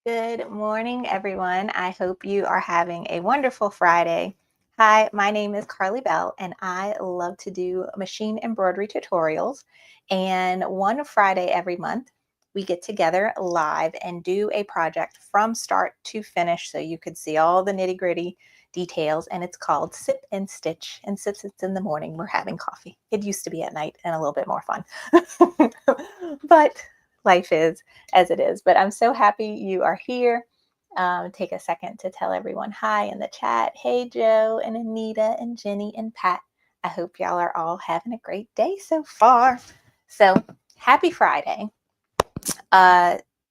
Good morning, everyone. I hope you are having a wonderful Friday. Hi, my name is Carly Bell, and I love to do machine embroidery tutorials. And one Friday every month, we get together live and do a project from start to finish so you could see all the nitty-gritty details. And it's called Sip and Stitch. And since it's in the morning, we're having coffee. It used to be at night and a little bit more fun. But life is as it is. But I'm so happy you are here. Take a second to tell everyone hi in the chat. Hey, Joe and Anita and Jenny and Pat. I hope y'all are all having a great day so far. So happy Friday.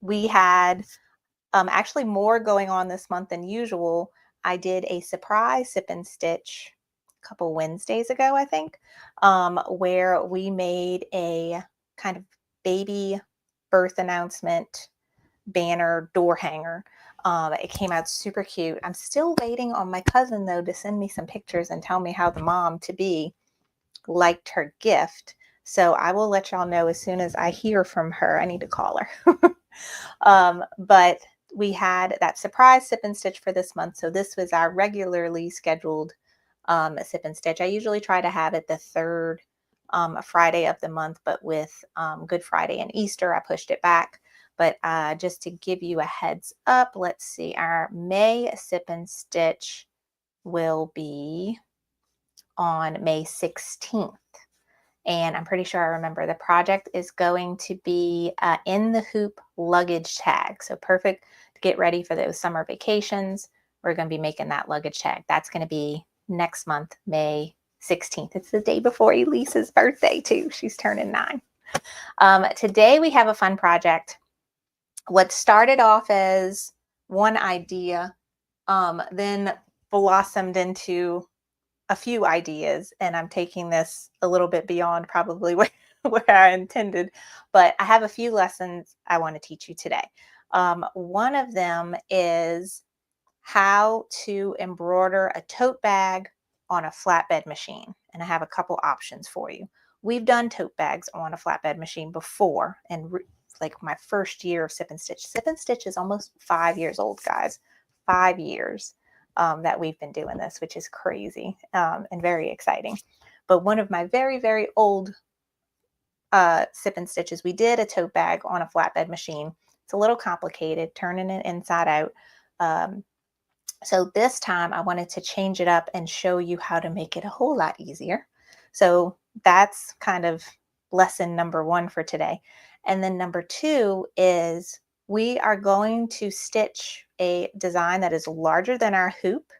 We had actually more going on this month than usual. I did a surprise Sip and Stitch a couple Wednesdays ago, I think, where we made a kind of baby birth announcement banner door hanger. It came out super cute. I'm still waiting on my cousin, though, to send me some pictures and tell me how the mom-to-be liked her gift. So I will let y'all know as soon as I hear from her. I need to call her. But we had that surprise Sip and Stitch for this month. So this was our regularly scheduled Sip and Stitch. I usually try to have it the third Friday of the month, but with Good Friday and Easter, I pushed it back. But just to give you a heads up, let's see, our May Sip and Stitch will be on May 16th. And I'm pretty sure I remember the project is going to be in the hoop luggage tag. So perfect to get ready for those summer vacations. We're going to be making that luggage tag. That's going to be next month, May 16th. It's the day before Elise's birthday too. She's turning 9. Today we have a fun project. What started off as one idea then blossomed into a few ideas, and I'm taking this a little bit beyond probably where I intended, but I have a few lessons I want to teach you today. One of them is how to embroider a tote bag on a flatbed machine, and I have a couple options for you. We've done tote bags on a flatbed machine before, and like my first year of Sip and Stitch. Sip and Stitch is almost 5 years old, guys. 5 years. That we've been doing this, which is crazy and very exciting. But one of my very, very old Sip and Stitches, we did a tote bag on a flatbed machine. It's a little complicated, turning it inside out. So this time I wanted to change it up and show you how to make it a whole lot easier. So that's kind of lesson number 1 for today. And then number 2 is we are going to stitch a design that is larger than our hoop.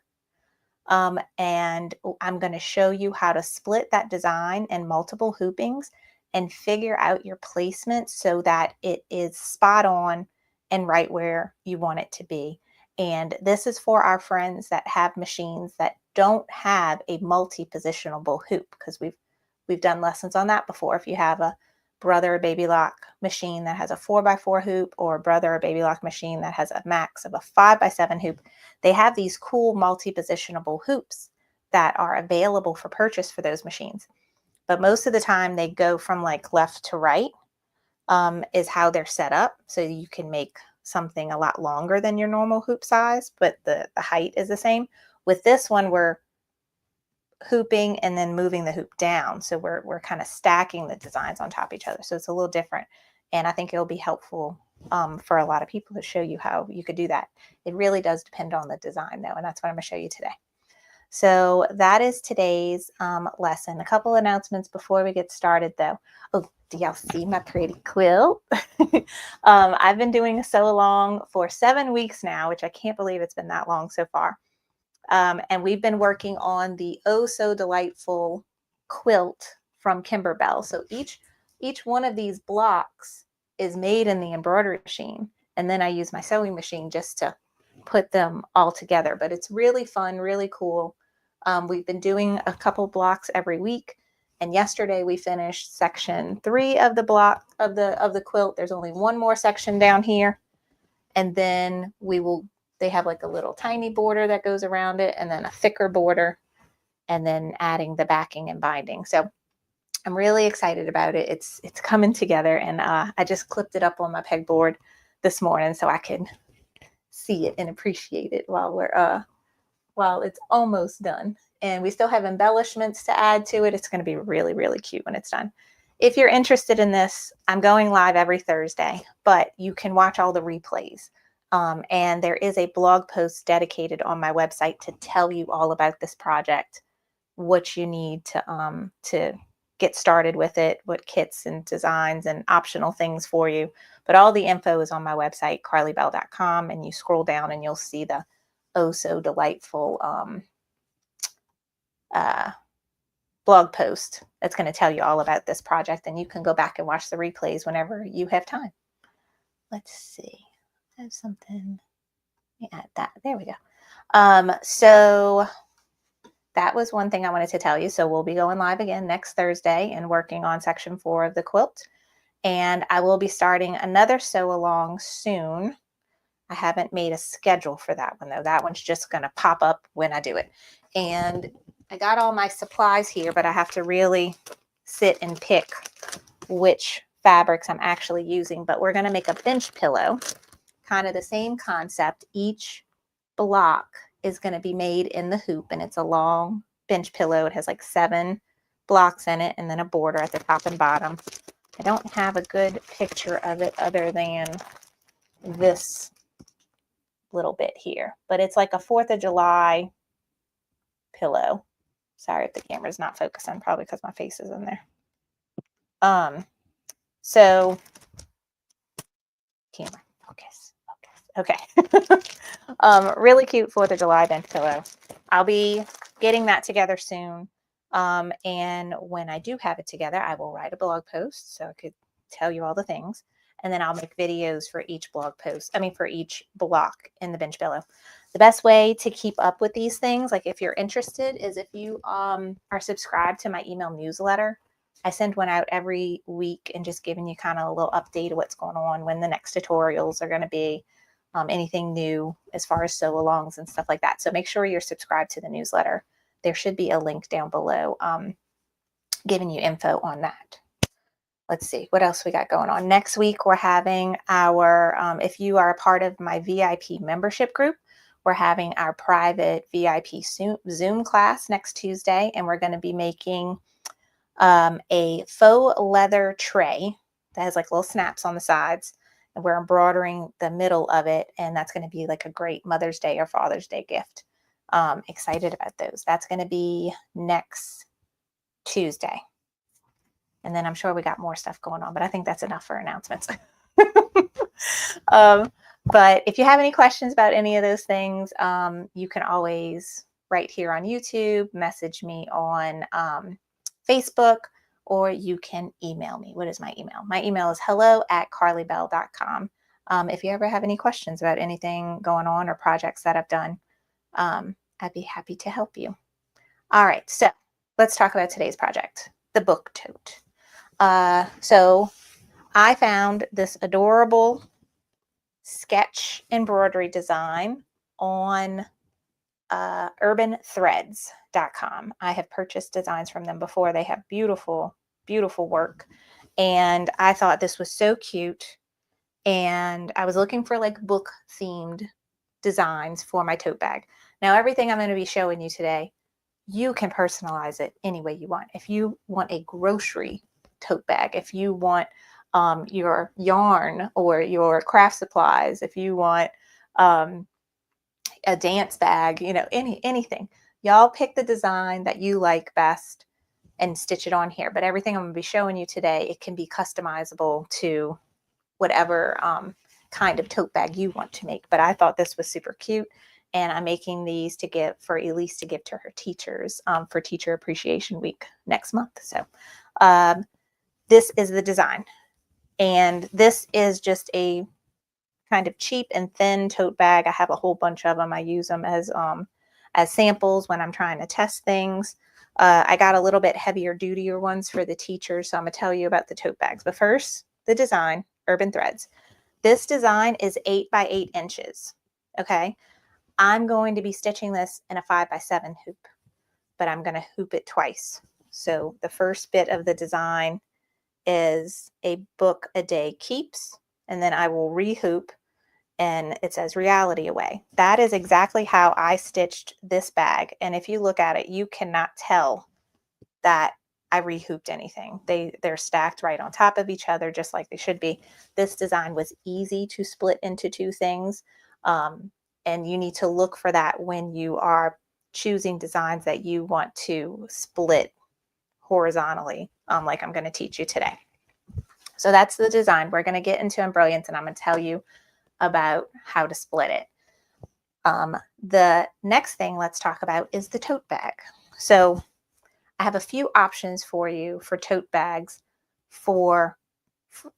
And I'm going to show you how to split that design in multiple hoopings and figure out your placement so that it is spot on and right where you want it to be. And this is for our friends that have machines that don't have a multi-positionable hoop, because we've done lessons on that before. If you have a Brother or Baby Lock machine that has a 4x4 hoop, or a Brother or Baby Lock machine that has a max of a 5x7 hoop, they have these cool multi-positionable hoops that are available for purchase for those machines. But most of the time they go from like left to right is how they're set up. So you can make something a lot longer than your normal hoop size, but the height is the same. With this one, we're hooping and then moving the hoop down. So we're kind of stacking the designs on top of each other. So it's a little different. And I think it'll be helpful for a lot of people to show you how you could do that. It really does depend on the design though. And that's what I'm going to show you today. So that is today's lesson. A couple announcements before we get started though. Oh, do y'all see my pretty quilt? I've been doing a sew along for 7 weeks now, which I can't believe it's been that long so far. And we've been working on the Oh So Delightful quilt from Kimberbell. So each each one of these blocks is made in the embroidery machine. And then I use my sewing machine just to put them all together. But it's really fun, really cool. We've been doing a couple blocks every week. And yesterday we finished section 3 of the block of the quilt. There's only one more section down here. And then they have like a little tiny border that goes around it, and then a thicker border, and then adding the backing and binding. So I'm really excited about it. It's coming together, and I just clipped it up on my pegboard this morning so I could see it and appreciate it while it's almost done. And we still have embellishments to add to it. It's going to be really, really cute when it's done. If you're interested in this, I'm going live every Thursday, but you can watch all the replays. And there is a blog post dedicated on my website to tell you all about this project, what you need to get started with it, what kits and designs and optional things for you. But all the info is on my website, carlybell.com, and you scroll down and you'll see the oh so delightful blog post that's going to tell you all about this project, and you can go back and watch the replays whenever you have time. Let's see. I have something. Let me add that. There we go. So that was one thing I wanted to tell you. So we'll be going live again next Thursday and working on section 4 of the quilt. And I will be starting another sew along soon. I haven't made a schedule for that one though. That one's just going to pop up when I do it. And I got all my supplies here, but I have to really sit and pick which fabrics I'm actually using. But we're going to make a bench pillow, kind of the same concept. Each block is going to be made in the hoop, and it's a long bench pillow. It has like 7 blocks in it and then a border at the top and bottom. I don't have a good picture of it other than this little bit here, but it's like a 4th of July pillow. Sorry if the camera's not focusing, probably because my face is in there. So camera, focus. Okay. Really cute 4th of July bench pillow. I'll be getting that together soon. And when I do have it together, I will write a blog post so I could tell you all the things. And then I'll make videos for each for each block in the bench pillow. The best way to keep up with these things, like if you're interested, is if you are subscribed to my email newsletter. I send one out every week and just giving you kind of a little update of what's going on, when the next tutorials are going to be, anything new as far as sew alongs and stuff like that. So make sure you're subscribed to the newsletter. There should be a link down below giving you info on that. Let's see what else we got going on. Next week, we're having our, if you are a part of my VIP membership group, we're having our private VIP Zoom class next Tuesday, and we're going to be making a faux leather tray that has like little snaps on the sides, and we're embroidering the middle of it, and that's going to be like a great Mother's Day or Father's Day gift. Excited about those. That's going to be next Tuesday. And then I'm sure we got more stuff going on, but I think that's enough for announcements. But if you have any questions about any of those things, you can always write here on YouTube, message me on Facebook, or you can email me. What is my email? My email is hello@carlybell.com. If you ever have any questions about anything going on or projects that I've done, I'd be happy to help you. All right, so let's talk about today's project, the book tote. So I found this adorable sketch embroidery design on urbanthreads.com. I have purchased designs from them before. They have beautiful, beautiful work. And I thought this was so cute. And I was looking for like book themed designs for my tote bag. Now, everything I'm going to be showing you today, you can personalize it any way you want. If you want a grocery tote bag, if you want your yarn or your craft supplies, if you want a dance bag, you know, anything, y'all pick the design that you like best and stitch it on here. But everything I'm going to be showing you today, it can be customizable to whatever kind of tote bag you want to make. But I thought this was super cute, and I'm making these to give for Elise to give to her teachers for Teacher Appreciation Week next month. So this is the design. And this is just a kind of cheap and thin tote bag. I have a whole bunch of them. I use them as samples when I'm trying to test things. I got a little bit heavier, dutier ones for the teachers, so I'm going to tell you about the tote bags. But first, the design, Urban Threads. This design is 8 by 8 inches, okay? I'm going to be stitching this in a 5 by 7 hoop, but I'm going to hoop it twice. So the first bit of the design is a book a day keeps, and then I will rehoop, and it says reality away. That is exactly how I stitched this bag. And if you look at it, you cannot tell that I rehooped anything. They're stacked right on top of each other, just like they should be. This design was easy to split into two things. And you need to look for that when you are choosing designs that you want to split horizontally, like I'm going to teach you today. So that's the design. We're going to get into embroiderings, and I'm going to tell you about how to split it. The next thing let's talk about is the tote bag. So I have a few options for you for tote bags for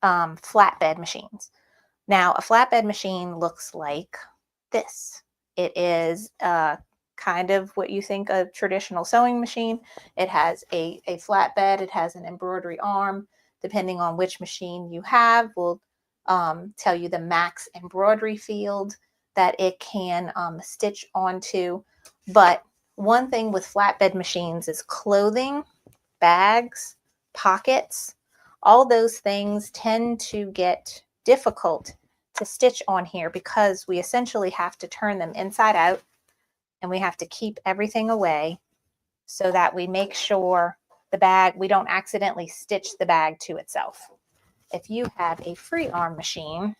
flatbed machines. Now, a flatbed machine looks like this. It is kind of what you think a traditional sewing machine. It has a flatbed. It has an embroidery arm. Depending on which machine you have, will tell you the max embroidery field that it can stitch onto. But one thing with flatbed machines is clothing, bags, pockets, all those things tend to get difficult to stitch on here because we essentially have to turn them inside out, and we have to keep everything away so that we make sure the bag, we don't accidentally stitch the bag to itself. If you have a free arm machine,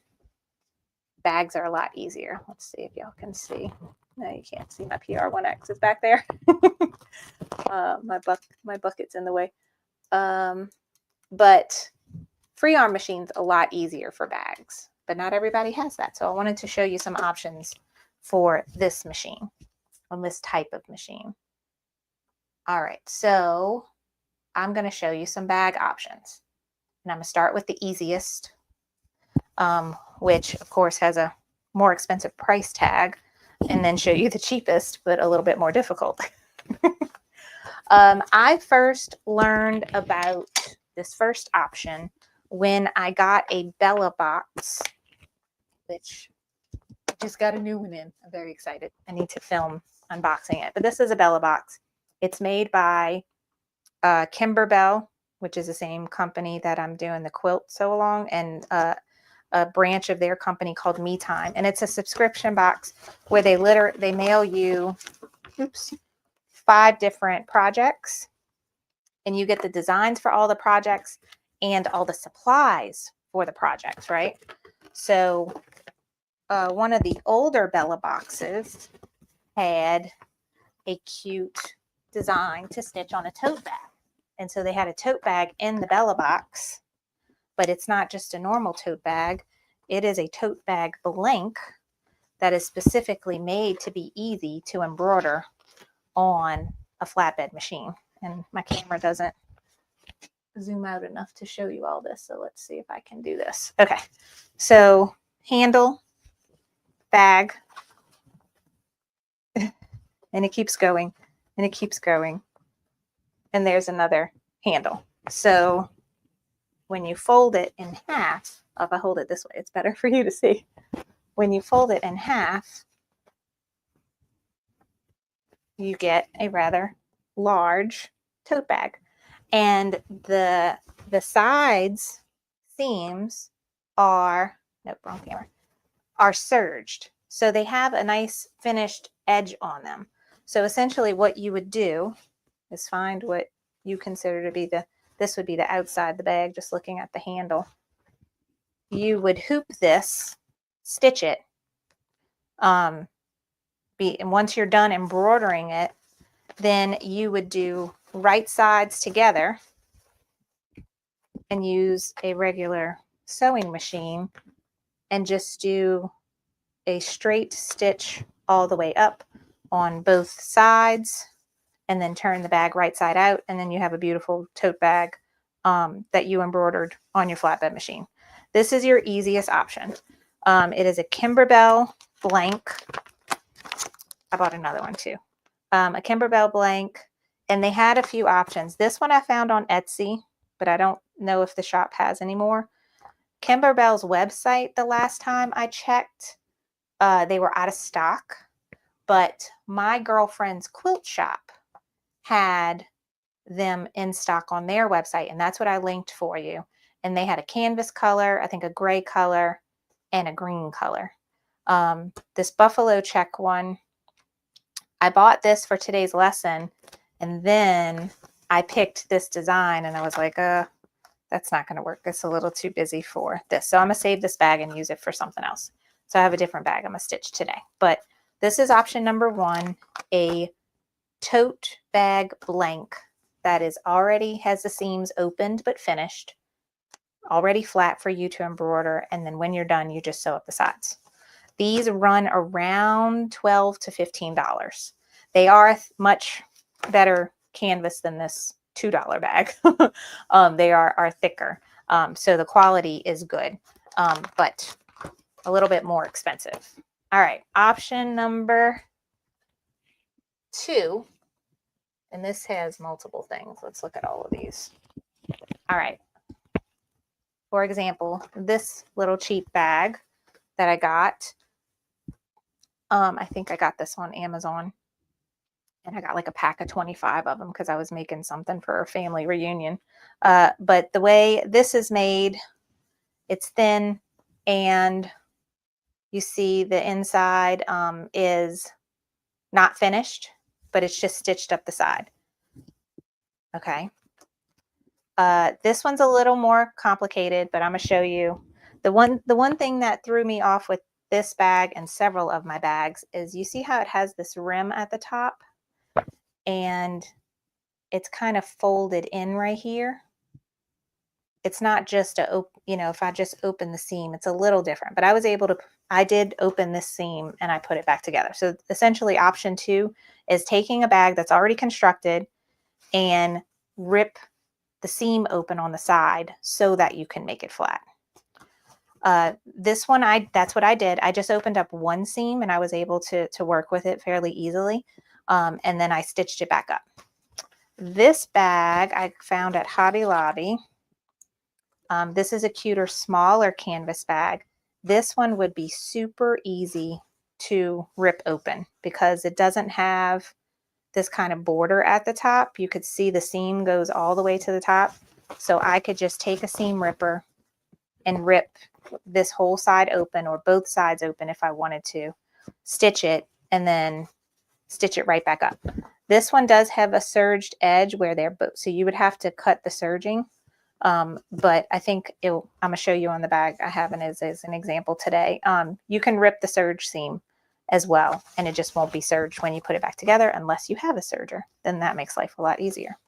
bags are a lot easier. Let's see if y'all can see. No, you can't see. My PR1X is back there. My bucket's in the way. But free arm machines a lot easier for bags, but not everybody has that. So I wanted to show you some options for this machine, on this type of machine. All right, so I'm going to show you some bag options. And I'm going to start with the easiest, which of course has a more expensive price tag, and then show you the cheapest, but a little bit more difficult. I first learned about this first option when I got a Bella box, which I just got a new one in. I'm very excited. I need to film unboxing it. But this is a Bella box. It's made by Kimberbell, which is the same company that I'm doing the quilt sew along, and a branch of their company called Me Time. And it's a subscription box where they mail you 5 different projects, and you get the designs for all the projects and all the supplies for the projects, right? So one of the older Bella boxes had a cute design to stitch on a tote bag. And so they had a tote bag in the Bella box, but it's not just a normal tote bag. It is a tote bag blank that is specifically made to be easy to embroider on a flatbed machine. And my camera doesn't zoom out enough to show you all this. So let's see if I can do this. Okay. So handle, bag, and it keeps going, and it keeps going. And there's another handle. So when you fold it in half, if I hold it this way, it's better for you to see. When you fold it in half, you get a rather large tote bag. And the sides seams are, nope, wrong camera, are serged. So they have a nice finished edge on them. So essentially what you would do is find what you consider to be this would be the outside the bag, just looking at the handle. You would hoop this, stitch it, and once you're done embroidering it, then you would do right sides together and use a regular sewing machine and just do a straight stitch all the way up on both sides, and then turn the bag right side out, and then you have a beautiful tote bag that you embroidered on your flatbed machine. This is your easiest option. It is a Kimberbell blank. I bought another one too. A Kimberbell blank, and they had a few options. This one I found on Etsy, but I don't know if the shop has anymore. Kimberbell's website, the last time I checked, they were out of stock, but my girlfriend's quilt shop had them in stock on their website, and that's what I linked for you. And they had a canvas color, I think a gray color, and a green color. This buffalo check one, I bought this for today's lesson, and then I picked this design, and I was like, that's not going to work. It's a little too busy for this. So I'm going to save this bag and use it for something else. So I have a different bag I'm going to stitch today. But this is option number 1, a tote bag blank that is already has the seams opened but finished, already flat for you to embroider, and then when you're done, you just sew up the sides. These run around $12 to $15. They are much better canvas than this $2 bag. They are thicker, so the quality is good, but a little bit more expensive. All right, option number 2, and this has multiple things. Let's look at all of these. All right. For example, this little cheap bag that I got, I think I got this on Amazon, and I got like a pack of 25 of them because I was making something for a family reunion. But the way this is made, it's thin, and you see the inside is not finished, but it's just stitched up the side. Okay. This one's a little more complicated, but I'm going to show you. The one thing that threw me off with this bag and several of my bags is you see how it has this rim at the top, and it's kind of folded in right here. It's not just a, if I just open the seam, it's a little different, but I did open this seam and I put it back together. So essentially option 2 is taking a bag that's already constructed and rip the seam open on the side so that you can make it flat. This one, that's what I did. I just opened up one seam and I was able to work with it fairly easily. And then I stitched it back up. This bag I found at Hobby Lobby. This is a cuter, smaller canvas bag. This one would be super easy to rip open because it doesn't have this kind of border at the top. You could see the seam goes all the way to the top. So I could just take a seam ripper and rip this whole side open, or both sides open if I wanted to, stitch it, and then stitch it right back up. This one does have a serged edge where they're both, so you would have to cut the serging. But I think I'm going to show you on the bag I have it as an example today. You can rip the serge seam as well, and it just won't be serged when you put it back together unless you have a serger. Then that makes life a lot easier.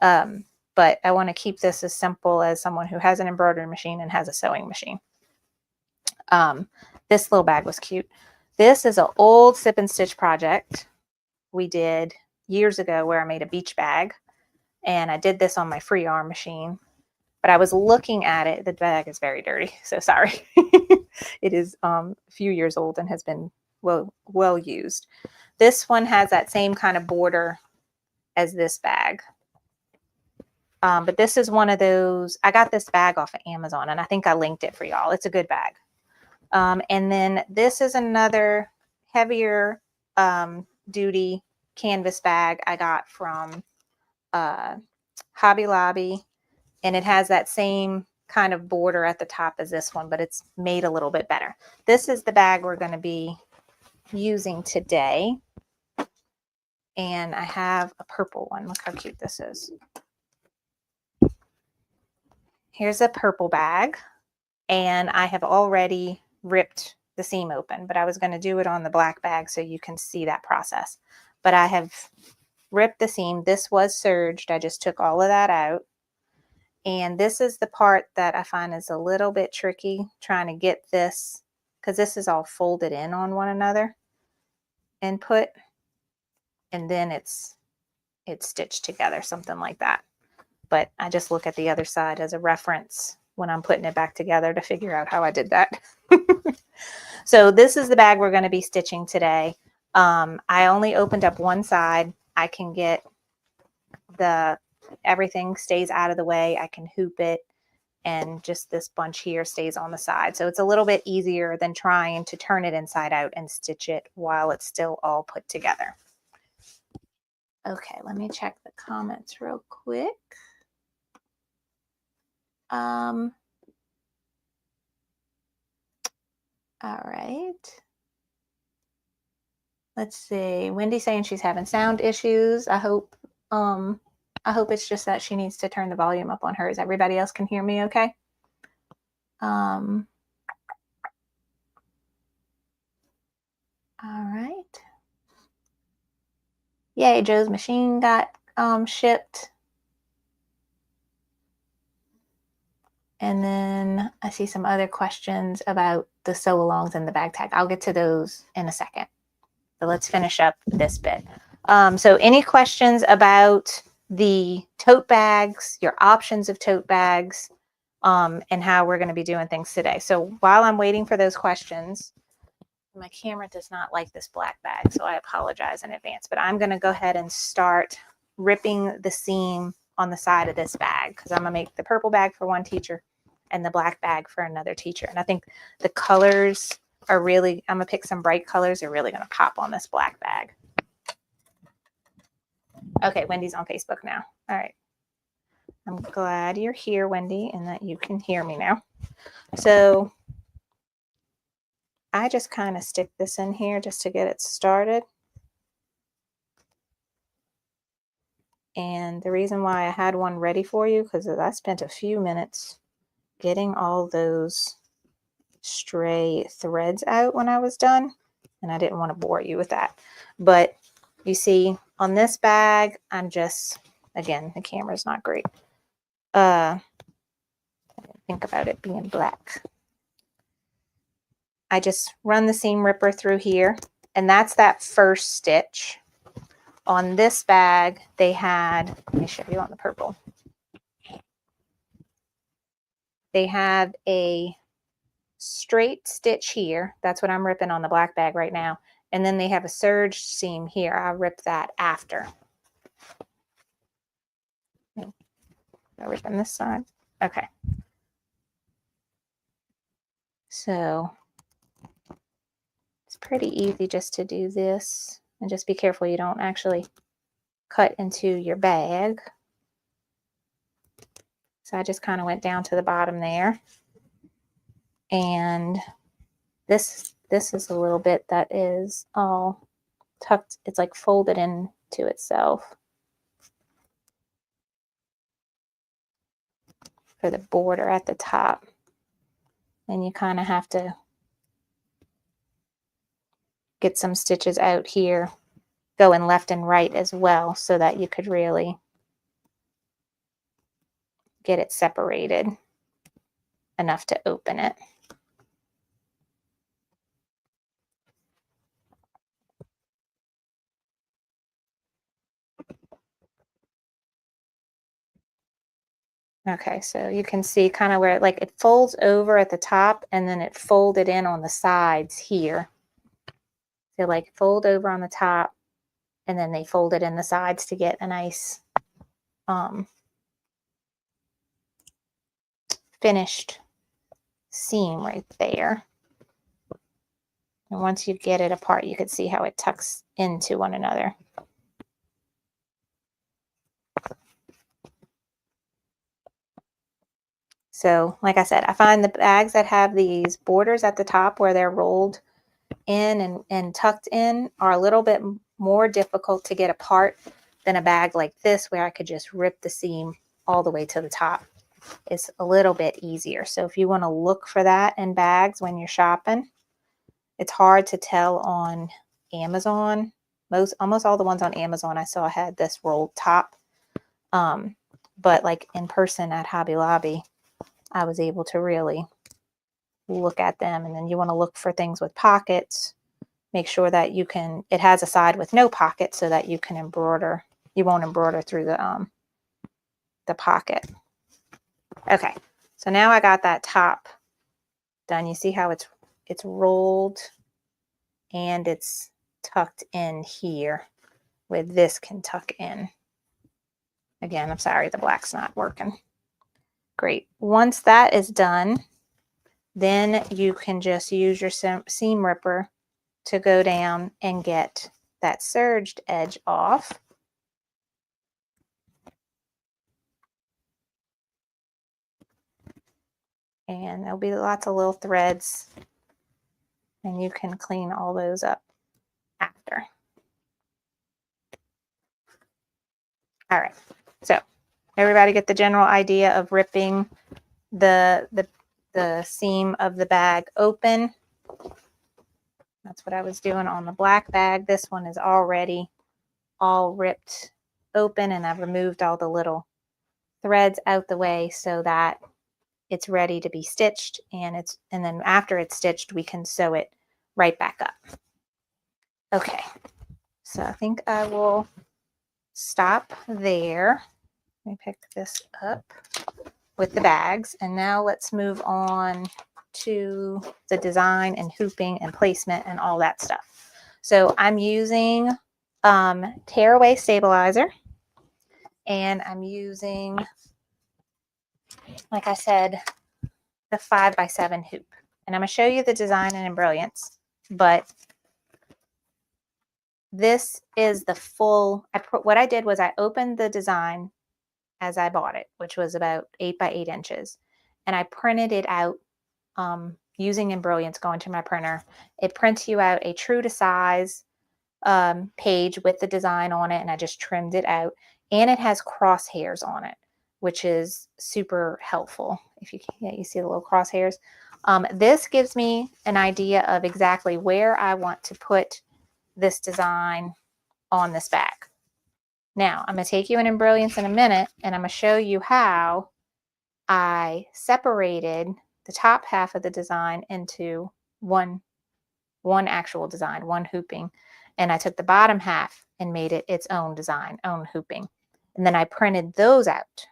But I want to keep this as simple as someone who has an embroidery machine and has a sewing machine. This little bag was cute. This is an old sip and stitch project we did years ago where I made a beach bag, and I did this on my free arm machine. But I was looking at it. The bag is very dirty, so sorry. It is a few years old and has been well used. This one has that same kind of border as this bag. But this is one of those, I got this bag off of Amazon, and I think I linked it for y'all. It's a good bag. And then this is another heavier duty canvas bag I got from Hobby Lobby. And it has that same kind of border at the top as this one, but it's made a little bit better. This is the bag we're going to be using today. And I have a purple one. Look how cute this is. Here's a purple bag. And I have already ripped the seam open, but I was going to do it on the black bag so you can see that process. But I have ripped the seam. This was serged. I just took all of that out. And this is the part that I find is a little bit tricky, trying to get this, because this is all folded in on one another and then it's stitched together, something like that. but I just look at the other side as a reference when I'm putting it back together to figure out how I did that. So this is the bag we're going to be stitching today. I only opened up one side. I can get everything stays out of the way. I can hoop it, and just this bunch here stays on the side. So it's a little bit easier than trying to turn it inside out and stitch it while it's still all put together. Okay, let me check the comments real quick. All right. Let's see. Wendy's saying she's having sound issues. I hope it's just that she needs to turn the volume up on hers. Everybody else can hear me okay? All right. Yay, Joe's machine got shipped. And then I see some other questions about the sew-alongs and the bag tag. I'll get to those in a second. So let's finish up this bit. So any questions about the tote bags, your options of tote bags, and how we're going to be doing things today? So while I'm waiting for those questions, my camera does not like this black bag, so I apologize in advance, but I'm going to go ahead and start ripping the seam on the side of this bag, because I'm going to make the purple bag for one teacher and the black bag for another teacher. And I think the colors are really, I'm going to pick some bright colors. They're really going to pop on this black bag. Okay, Wendy's on Facebook now. All right. I'm glad you're here, Wendy, and that you can hear me now. So I just kind of stick this in here just to get it started. And the reason why I had one ready for you, because I spent a few minutes getting all those stray threads out when I was done, and I didn't want to bore you with that. But you see on this bag, I'm just, again, the camera's not great. I didn't think about it being black. I just run the seam ripper through here, and that's that first stitch. On this bag, they had, let me show you on the purple. They have a straight stitch here. That's what I'm ripping on the black bag right now. And then they have a serge seam here. I'll rip that after. I'm ripping this side. Okay. So it's pretty easy just to do this, and just be careful you don't actually cut into your bag. So I just kind of went down to the bottom there. And this is a little bit that is all tucked. It's like folded into itself for the border at the top. And you kind of have to get some stitches out here, going left and right as well, so that you could really get it separated enough to open it. Okay, so you can see kind of where it folds over at the top, and then it folded in on the sides here. So like fold over on the top, and then they fold it in the sides to get a nice finished seam right there. And once you get it apart, you can see how it tucks into one another. So like I said, I find the bags that have these borders at the top where they're rolled in and tucked in are a little bit more difficult to get apart than a bag like this, where I could just rip the seam all the way to the top. It's a little bit easier. So if you want to look for that in bags when you're shopping, it's hard to tell on Amazon. Almost all the ones on Amazon I saw had this rolled top. But like in person at Hobby Lobby, I was able to really look at them. And then you want to look for things with pockets. Make sure that it has a side with no pocket, so that you can embroider. You won't embroider through the the pocket. Okay, so now I got that top done. You see how it's rolled and it's tucked in here where this can tuck in. Again, I'm sorry, the black's not working. Great. Once that is done, then you can just use your seam ripper to go down and get that serged edge off. And there'll be lots of little threads, and you can clean all those up after. All right, so everybody get the general idea of ripping the seam of the bag open. That's what I was doing on the black bag. This one is already all ripped open, and I've removed all the little threads out the way so that it's ready to be stitched, and then after it's stitched, we can sew it right back up. Okay, so I think I will stop there. Let me pick this up with the bags, and now let's move on to the design and hooping and placement and all that stuff. So I'm using tearaway stabilizer, and I'm using, like I said, the 5x7 hoop. And I'm going to show you the design and embrilliance, but this is the full, what I did was I opened the design as I bought it, which was about 8 by 8 inches. And I printed it out using embrilliance, going to my printer. It prints you out a true to size page with the design on it, and I just trimmed it out. And it has crosshairs on it, which is super helpful. If you can't, you see the little crosshairs. This gives me an idea of exactly where I want to put this design on this bag. Now, I'm going to take you in embrilliance in a minute, and I'm going to show you how I separated the top half of the design into one actual design, one hooping, and I took the bottom half and made it its own design, own hooping. And then I printed those out.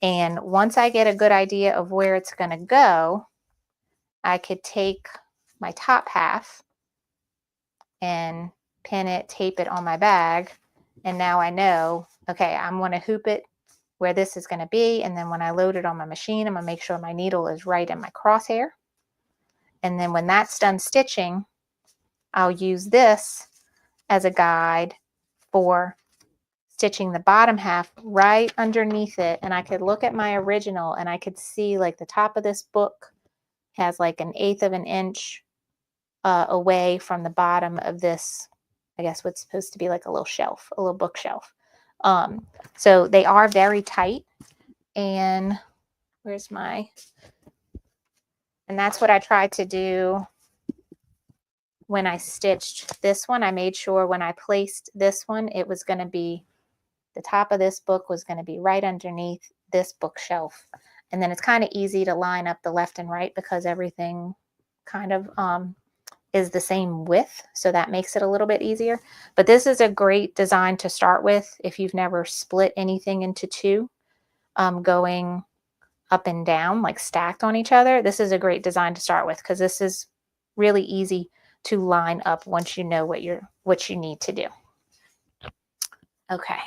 And once I get a good idea of where it's going to go, I could take my top half and pin it, tape it on my bag. And now I know, okay, I'm going to hoop it where this is going to be. And then when I load it on my machine, I'm going to make sure my needle is right in my crosshair. And then when that's done stitching, I'll use this as a guide for stitching the bottom half right underneath it. And I could look at my original and I could see like the top of this book has like 1/8 of an inch away from the bottom of this, I guess what's supposed to be like a little shelf, a little bookshelf. So they are very tight. And where's my, and that's what I tried to do when I stitched this one. I made sure when I placed this one, it was going to be, the top of this book was going to be right underneath this bookshelf. And then it's kind of easy to line up the left and right because everything kind of is the same width. So that makes it a little bit easier. But this is a great design to start with if you've never split anything into two, going up and down, like stacked on each other. This is a great design to start with because this is really easy to line up once you know what you need to do. Okay.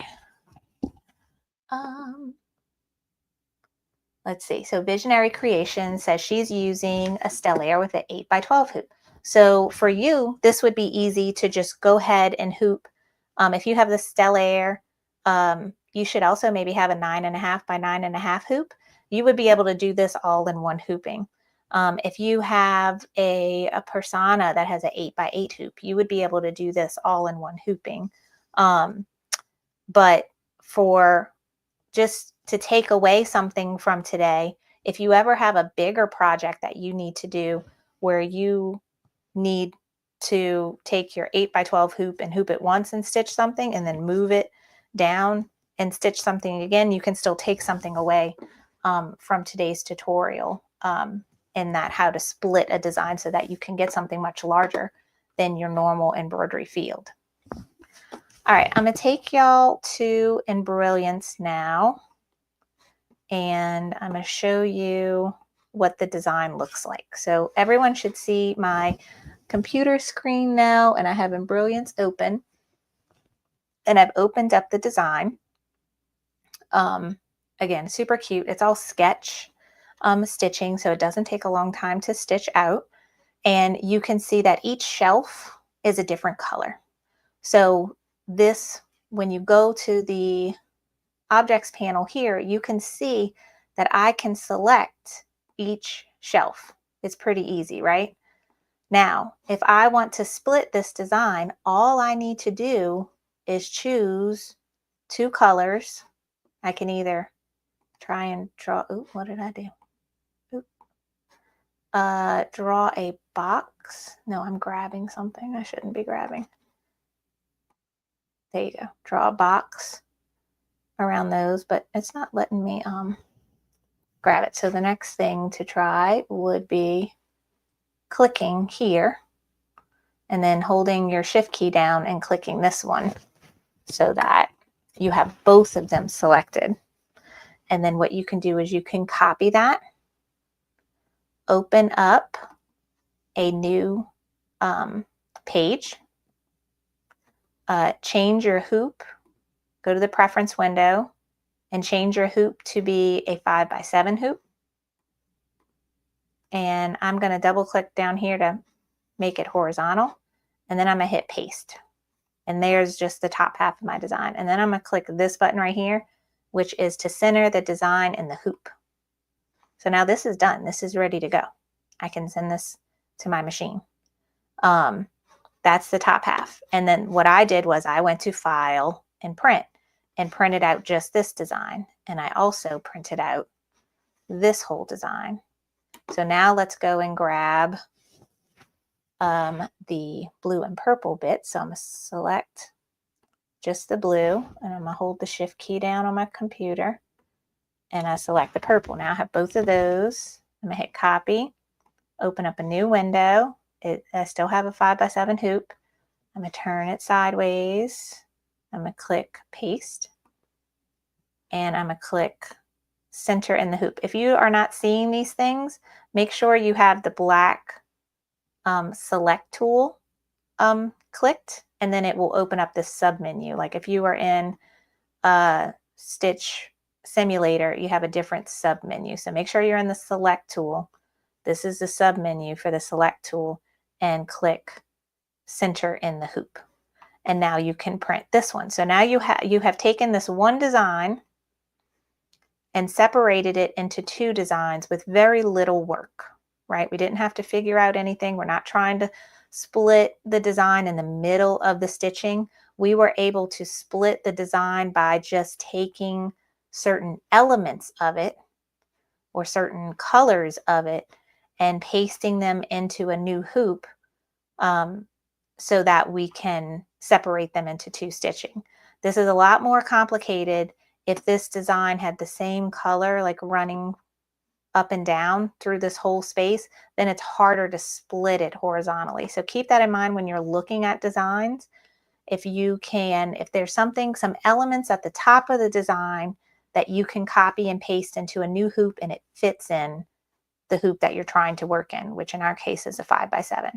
Let's see. So Visionary Creation says she's using a Stellaire with an 8 by 12 hoop. So for you, this would be easy to just go ahead and hoop. If you have the Stellaire, you should also maybe have a 9.5 by 9.5 hoop. You would be able to do this all in one hooping. If you have a Persona that has an 8 by 8 hoop, you would be able to do this all in one hooping. But for just to take away something from today, if you ever have a bigger project that you need to do where you need to take your 8 by 12 hoop and hoop it once and stitch something and then move it down and stitch something again, you can still take something away from today's tutorial in that how to split a design so that you can get something much larger than your normal embroidery field. All right, I'm going to take y'all to Embrilliance now. and I'm going to show you what the design looks like. So everyone should see my computer screen now, and I have Embroidery open, and I've opened up the design. Again, super cute. It's all sketch stitching, so it doesn't take a long time to stitch out. And you can see that each shelf is a different color. So this, when you go to the objects panel here, you can see that I can select each shelf. It's pretty easy, right? Now, if I want to split this design, all I need to do is choose two colors. I can either try and draw, ooh, what did I do? Oop. Draw a box. No, I'm grabbing something I shouldn't be grabbing. There you go. Draw a box around those, but it's not letting me grab it. So the next thing to try would be clicking here and then holding your shift key down and clicking this one so that you have both of them selected. And then what you can do is you can copy that, open up a new page, change your hoop, go to the preference window and change your hoop to be a 5x7 hoop. And I'm going to double click down here to make it horizontal. And then I'm going to hit paste. And there's just the top half of my design. And then I'm going to click this button right here, which is to center the design in the hoop. So now this is done. This is ready to go. I can send this to my machine. That's the top half. And then what I did was I went to File and Print and printed out just this design. And I also printed out this whole design. So now let's go and grab the blue and purple bit. So I'm going to select just the blue, and I'm going to hold the shift key down on my computer, and I select the purple. Now I have both of those. I'm going to hit copy, open up a new window. I still have a 5x7 hoop. I'm going to turn it sideways. I'm going to click paste, and I'm going to click center in the hoop. If you are not seeing these things, make sure you have the black select tool clicked, and then it will open up this sub menu. Like if you are in Stitch Simulator, you have a different sub menu. So make sure you're in the select tool. This is the sub menu for the select tool, and click center in the hoop. And now you can print this one. So now you have taken this one design and separated it into two designs with very little work, right? We didn't have to figure out anything. We're not trying to split the design in the middle of the stitching. We were able to split the design by just taking certain elements of it or certain colors of it and pasting them into a new hoop so that we can separate them into two stitching. This is a lot more complicated. If this design had the same color, like running up and down through this whole space, then it's harder to split it horizontally. So keep that in mind when you're looking at designs. If there's some elements at the top of the design that you can copy and paste into a new hoop and it fits in the hoop that you're trying to work in, which in our case is a 5x7.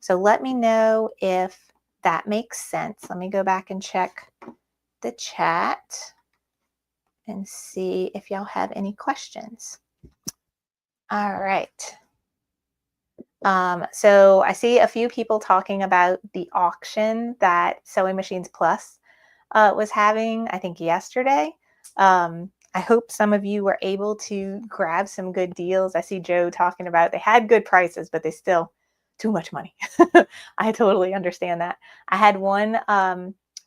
So let me know if that makes sense. Let me go back and check the chat and see if y'all have any questions. All right. So I see a few people talking about the auction that Sewing Machines Plus was having, I think yesterday. I hope some of you were able to grab some good deals. I see Joe talking about they had good prices, but they still too much money. I totally understand that. I had one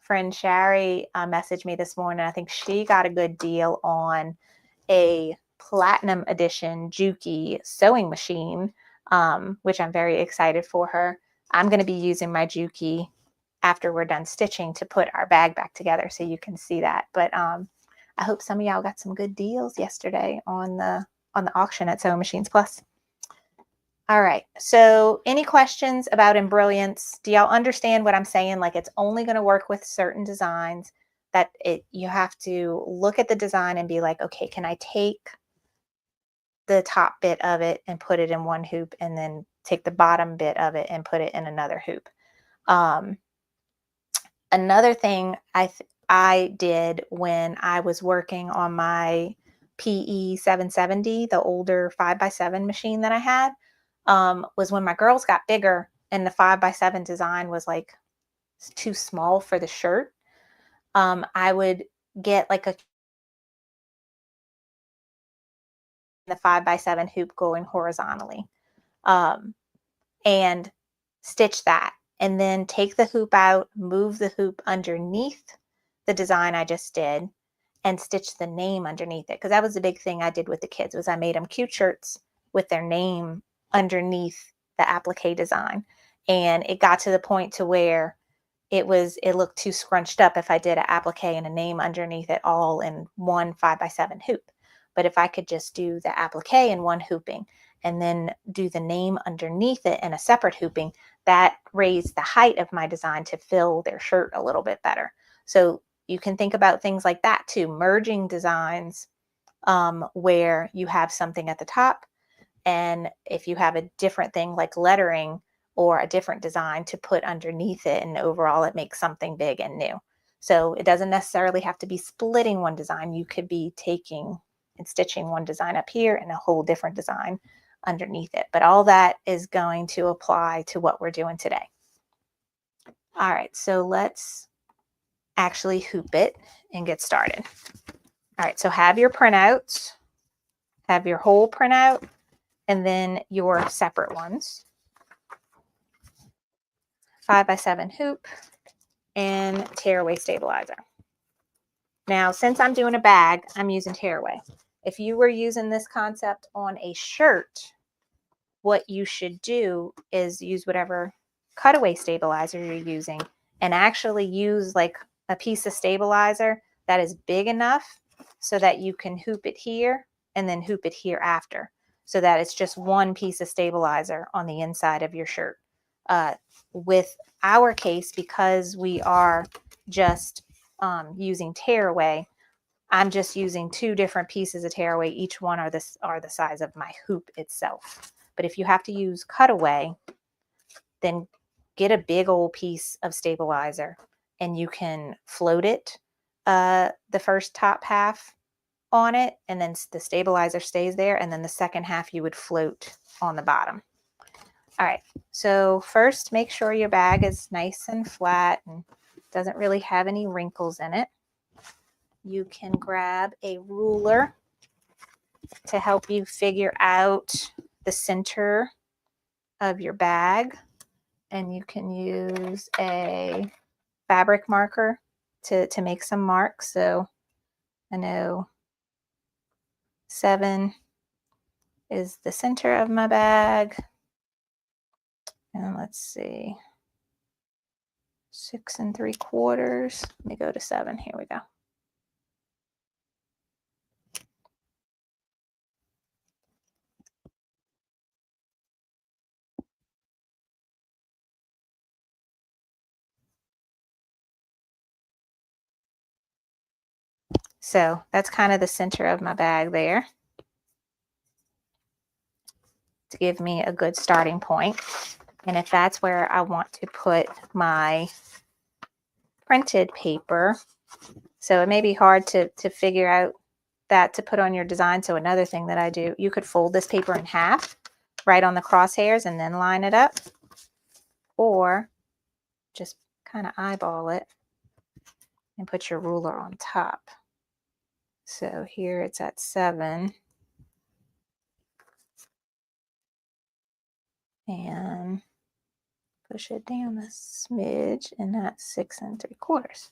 friend, Shari, message me this morning. I think she got a good deal on a platinum edition Juki sewing machine, which I'm very excited for her. I'm going to be using my Juki after we're done stitching to put our bag back together so you can see that. But I hope some of y'all got some good deals yesterday on the auction at Sewing Machines Plus. All right, so any questions about embrilliance? Do y'all understand what I'm saying? Like it's only going to work with certain designs. you have to look at the design and be like, okay, can I take the top bit of it and put it in one hoop, and then take the bottom bit of it and put it in another hoop. Another thing I did when I was working on my PE 770, the older 5x7 machine that I had, was when my girls got bigger and the 5x7 design was like too small for the shirt. I would get like the 5x7 hoop going horizontally, and stitch that, and then take the hoop out, move the hoop underneath the design I just did, and stitch the name underneath it. Because that was the big thing I did with the kids, was I made them cute shirts with their name underneath the applique design. And it got to the point to where it looked too scrunched up if I did an applique and a name underneath it all in one 5x7 hoop. But if I could just do the applique in one hooping and then do the name underneath it in a separate hooping, that raised the height of my design to fill their shirt a little bit better. So you can think about things like that too, merging designs, where you have something at the top, and if you have a different thing like lettering or a different design to put underneath it, and overall it makes something big and new. So it doesn't necessarily have to be splitting one design. You could be taking and stitching one design up here and a whole different design underneath it. But all that is going to apply to what we're doing today. All right, so let's actually hoop it and get started. All right, so have your printouts, have your whole printout, and then your separate ones. 5x7 hoop and tearaway stabilizer. Now, since I'm doing a bag, I'm using tearaway. If you were using this concept on a shirt, what you should do is use whatever cutaway stabilizer you're using, and actually use like a piece of stabilizer that is big enough so that you can hoop it here and then hoop it here after, so that it's just one piece of stabilizer on the inside of your shirt. With our case, because we are just using tearaway, I'm just using two different pieces of tearaway. Each one are the size of my hoop itself. But if you have to use cutaway, then get a big old piece of stabilizer and you can float it, the first top half on it, and then the stabilizer stays there, and then the second half you would float on the bottom. All right, so first make sure your bag is nice and flat and doesn't really have any wrinkles in it. You can grab a ruler to help you figure out the center of your bag, and you can use a fabric marker to make some marks. So I know 7 is the center of my bag, and let's see, 6 3/4. Let me go to 7. Here we go. So that's kind of the center of my bag there, to give me a good starting point. And if that's where I want to put my printed paper, so it may be hard to figure out that to put on your design. So another thing that I do, you could fold this paper in half right on the crosshairs and then line it up, or just kind of eyeball it and put your ruler on top. So here it's at 7, and push it down a smidge, and that's 6 3/4.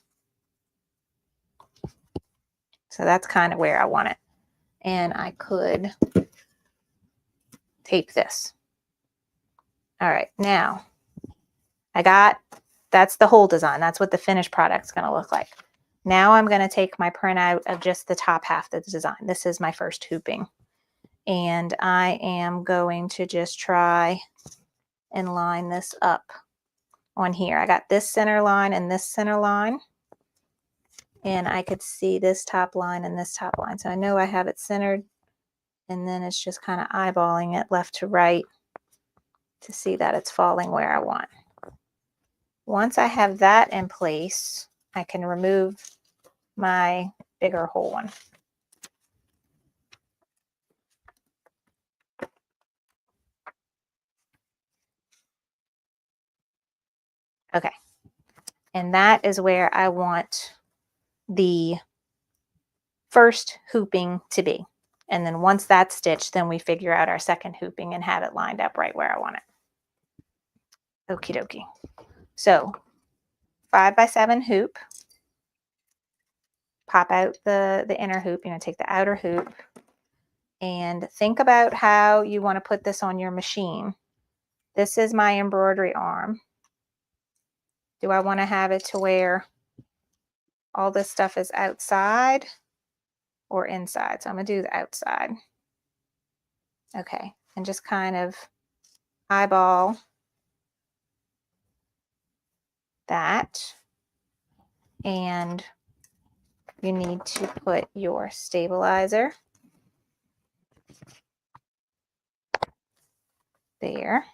So that's kind of where I want it. And I could tape this. All right, now that's the whole design. That's what the finished product's going to look like. Now I'm going to take my printout of just the top half of the design. This is my first hooping. And I am going to just try and line this up on here. I got this center line and this center line. and I could see this top line and this top line. So I know I have it centered, and then it's just kind of eyeballing it left to right to see that it's falling where I want. Once I have that in place, I can remove my bigger hole one. Okay, and that is where I want the first hooping to be. And then once that's stitched, then we figure out our second hooping and have it lined up right where I want it. Okie dokie. So 5x7 hoop, pop out the inner hoop, take the outer hoop, and think about how you want to put this on your machine. This is my embroidery arm. Do I want to have it to where all this stuff is outside or inside? So I'm going to do the outside. Okay, and just kind of eyeball that. And you need to put your stabilizer there.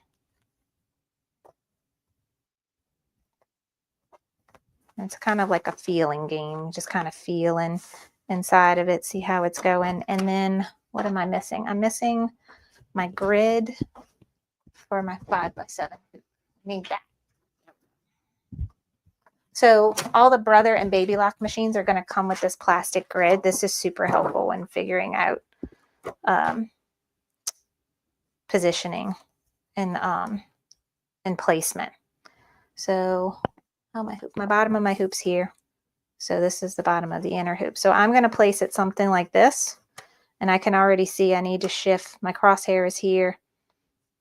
And it's kind of like a feeling game, just kind of feeling inside of it, see how it's going. And then what am I missing? I'm missing my grid for my 5x7. Need that. So all the Brother and Baby Lock machines are going to come with this plastic grid. This is super helpful when figuring out positioning and placement. So my bottom of my hoop's here. So this is the bottom of the inner hoop. So I'm going to place it something like this. And I can already see I need to shift. My crosshair is here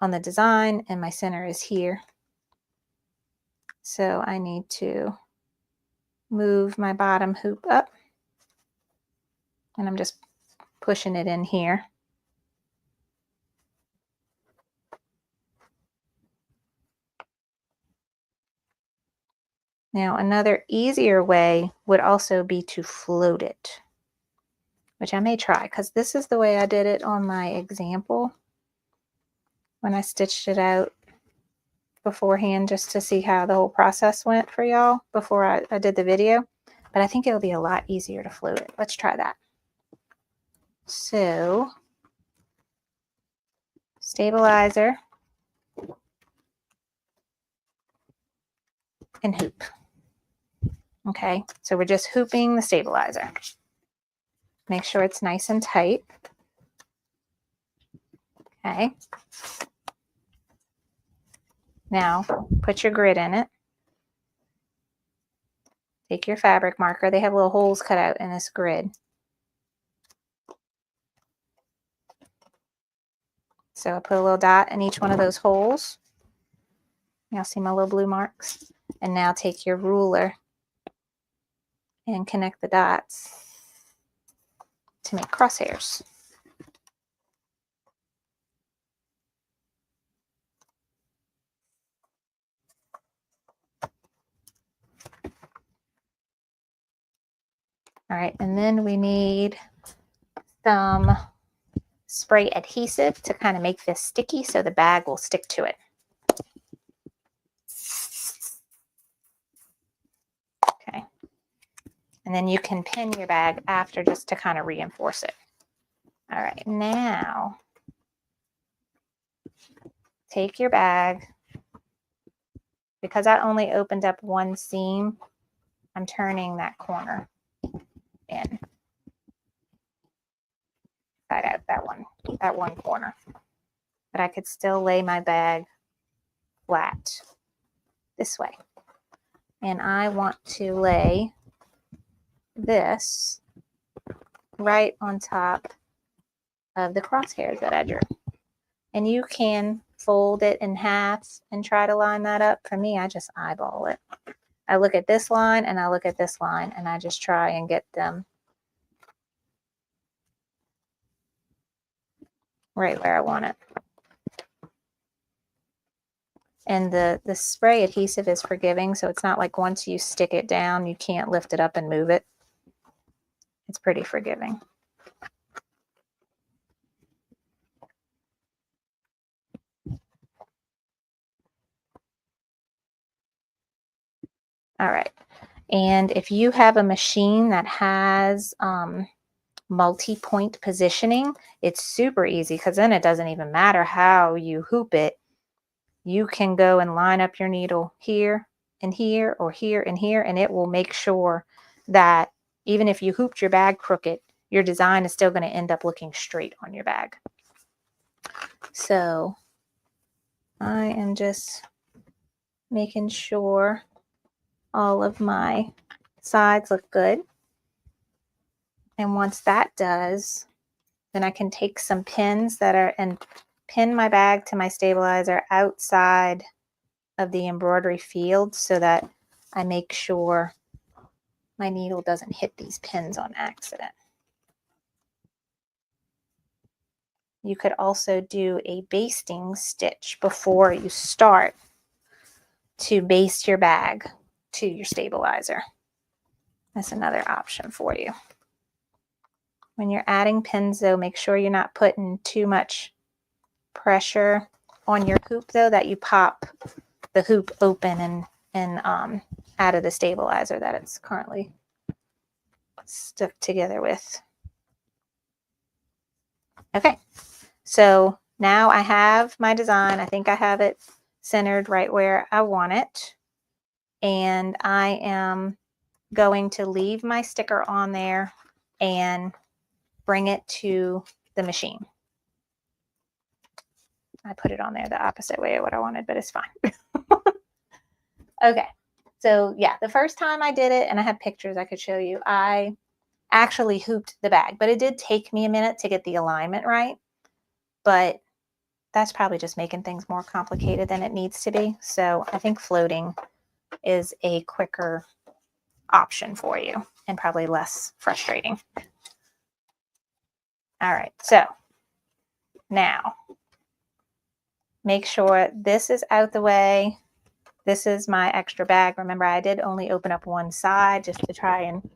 on the design and my center is here. So I need to move my bottom hoop up. And I'm just pushing it in here. Now another easier way would also be to float it, which I may try because this is the way I did it on my example when I stitched it out beforehand, just to see how the whole process went for y'all before I did the video. But I think it'll be a lot easier to float it. Let's try that. So stabilizer and hoop. Okay, so we're just hooping the stabilizer. Make sure it's nice and tight. Okay. Now put your grid in it. Take your fabric marker. They have little holes cut out in this grid. So I put a little dot in each one of those holes. Y'all see my little blue marks? And now take your ruler and connect the dots to make crosshairs. All right, and then we need some spray adhesive to kind of make this sticky so the bag will stick to it. Okay. And then you can pin your bag after just to kind of reinforce it. All right, now take your bag. Because I only opened up one seam, I'm turning that corner in. Side out that one corner. But I could still lay my bag flat this way. And I want to lay this right on top of the crosshairs that I drew. And you can fold it in half and try to line that up. For me, I just eyeball it. I look at this line and I look at this line and I just try and get them right where I want it. And the spray adhesive is forgiving, so it's not like once you stick it down, you can't lift it up and move it. It's pretty forgiving. All right. And if you have a machine that has multi-point positioning, it's super easy because then it doesn't even matter how you hoop it. You can go and line up your needle here and here or here and here, and it will make sure that even if you hooped your bag crooked, your design is still going to end up looking straight on your bag. So I am just making sure all of my sides look good. And once that does, then I can take some pins and pin my bag to my stabilizer outside of the embroidery field so that I make sure my needle doesn't hit these pins on accident. You could also do a basting stitch before you start to baste your bag to your stabilizer. That's another option for you. When you're adding pins though, make sure you're not putting too much pressure on your hoop though, that you pop the hoop open and out of the stabilizer that it's currently stuck together with. Okay, so now I have my design. I think I have it centered right where I want it. And I am going to leave my sticker on there and bring it to the machine. I put it on there the opposite way of what I wanted, but it's fine. Okay, so yeah, the first time I did it, and I have pictures I could show you, I actually hooped the bag, but it did take me a minute to get the alignment right. But that's probably just making things more complicated than it needs to be. So I think floating is a quicker option for you and probably less frustrating. All right, so now make sure this is out the way. This is my extra bag. Remember, I did only open up one side just to try and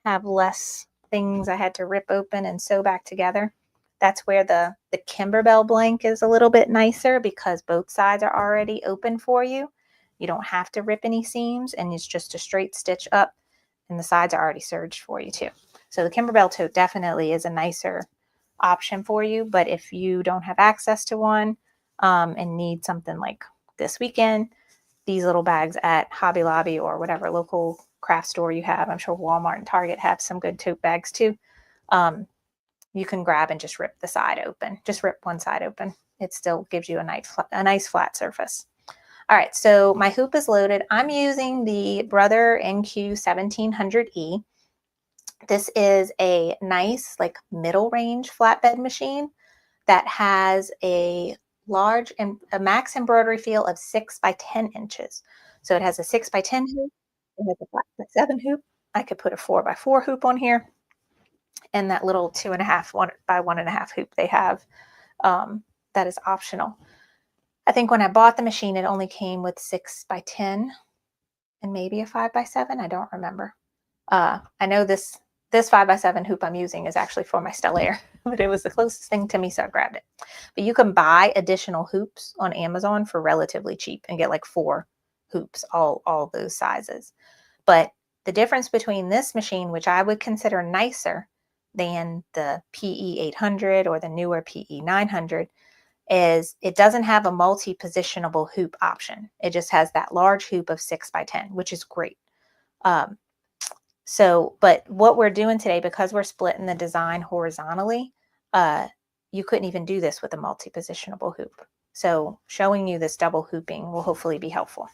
have less things I had to rip open and sew back together. That's where the Kimberbell blank is a little bit nicer because both sides are already open for you. You don't have to rip any seams, and it's just a straight stitch up, and the sides are already serged for you too. So the Kimberbell tote definitely is a nicer option for you, but if you don't have access to one and need something like this weekend, these little bags at Hobby Lobby or whatever local craft store you have, I'm sure Walmart and Target have some good tote bags too. You can grab and just rip the side open. Just rip one side open. It still gives you a nice flat surface. All right, so my hoop is loaded. I'm using the Brother NQ1700e. This is a nice like middle range flatbed machine that has a max embroidery feel of 6 by 10 inches. So it has a 6 by 10 hoop, it has a 5 by 7 hoop. I could put a 4 by 4 hoop on here, and that little 2.5 by 1.5 hoop they have, that is optional. I think when I bought the machine, it only came with 6 by 10 and maybe a 5 by 7. I don't remember. I know this 5 by 7 hoop I'm using is actually for my Stellaire, but it was the closest thing to me, so I grabbed it. But you can buy additional hoops on Amazon for relatively cheap and get like 4 hoops, all those sizes. But the difference between this machine, which I would consider nicer than the PE 800 or the newer PE 900, is it doesn't have a multi-positionable hoop option. It just has that large hoop of 6 by 10, which is great. But what we're doing today, because we're splitting the design horizontally, you couldn't even do this with a multi-positionable hoop. So showing you this double hooping will hopefully be helpful.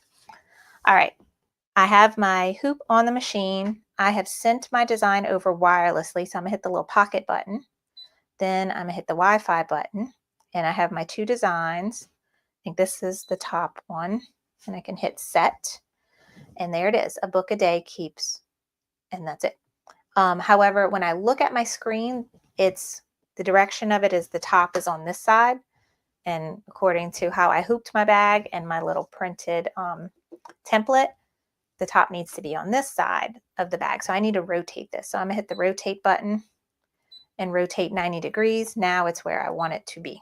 All right, I have my hoop on the machine. I have sent my design over wirelessly, so I'm gonna hit the little pocket button. Then I'm gonna hit the Wi-Fi button, and I have my 2 designs. I think this is the top one, and I can hit set, and there it is. A book a day keeps, and that's it. However, when I look at my screen, it's the direction of it is the top is on this side, and according to how I hooped my bag and my little printed template, the top needs to be on this side of the bag. So I need to rotate this. So I'm gonna hit the rotate button and rotate 90 degrees. Now it's where I want it to be.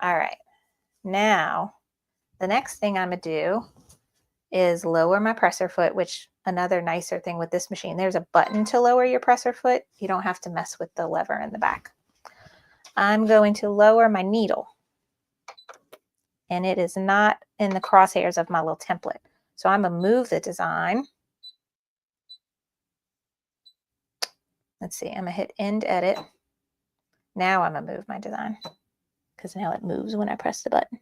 All right, now the next thing I'm gonna do is lower my presser foot, which another nicer thing with this machine, there's a button to lower your presser foot. You don't have to mess with the lever in the back. I'm going to lower my needle, and it is not in the crosshairs of my little template. So I'm gonna move the design. Let's see, I'm gonna hit end edit. Now I'm gonna move my design because now it moves when I press the button.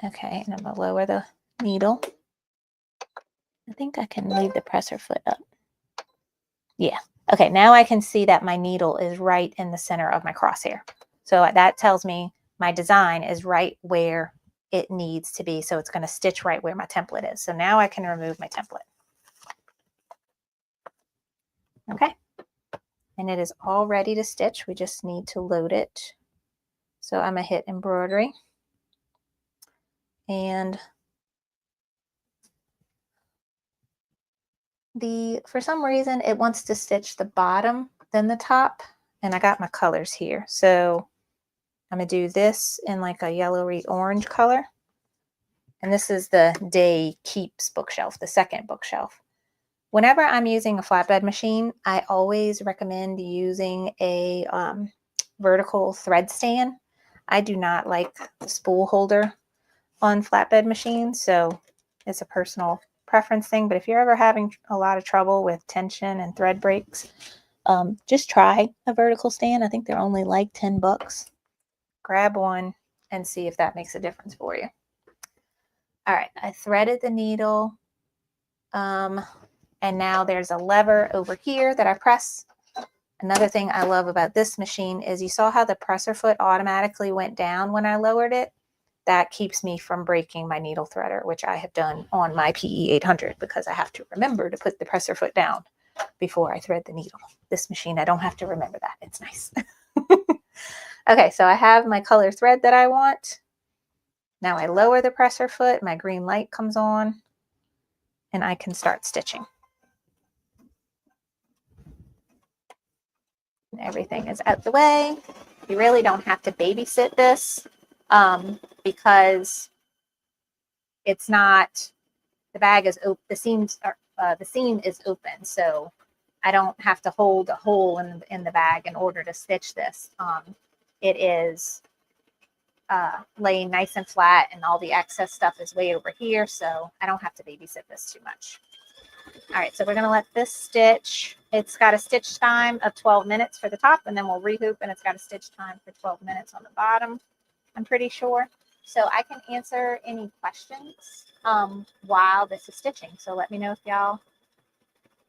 Okay, and I'm gonna lower the needle. I think I can leave the presser foot up. Yeah. Okay, now I can see that my needle is right in the center of my crosshair. So that tells me my design is right where it needs to be. So it's going to stitch right where my template is. So now I can remove my template. Okay. And it is all ready to stitch. We just need to load it. So I'm going to hit embroidery. And for some reason, it wants to stitch the bottom than the top. And I got my colors here. So I'm going to do this in like a yellowy orange color. And this is the Day Keeps bookshelf, the second bookshelf. Whenever I'm using a flatbed machine, I always recommend using a vertical thread stand. I do not like the spool holder on flatbed machines, so it's a personal preference thing. But if you're ever having a lot of trouble with tension and thread breaks, just try a vertical stand. I think they're only like 10 bucks. Grab one and see if that makes a difference for you. All right, I threaded the needle, and now there's a lever over here that I press. Another thing I love about this machine is you saw how the presser foot automatically went down when I lowered it. That keeps me from breaking my needle threader, which I have done on my PE 800 because I have to remember to put the presser foot down before I thread the needle. This machine, I don't have to remember that. It's nice. Okay, so I have my color thread that I want. Now I lower the presser foot, my green light comes on, and I can start stitching. And everything is out the way. You really don't have to babysit this because it's not, the bag is open, the seam is open, so I don't have to hold a hole in the bag in order to stitch this. It is laying nice and flat, and all the excess stuff is way over here, so I don't have to babysit this too much. All right, so we're going to let this stitch. It's got a stitch time of 12 minutes for the top, and then we'll rehoop, and it's got a stitch time for 12 minutes on the bottom, I'm pretty sure. So I can answer any questions while this is stitching. So let me know if y'all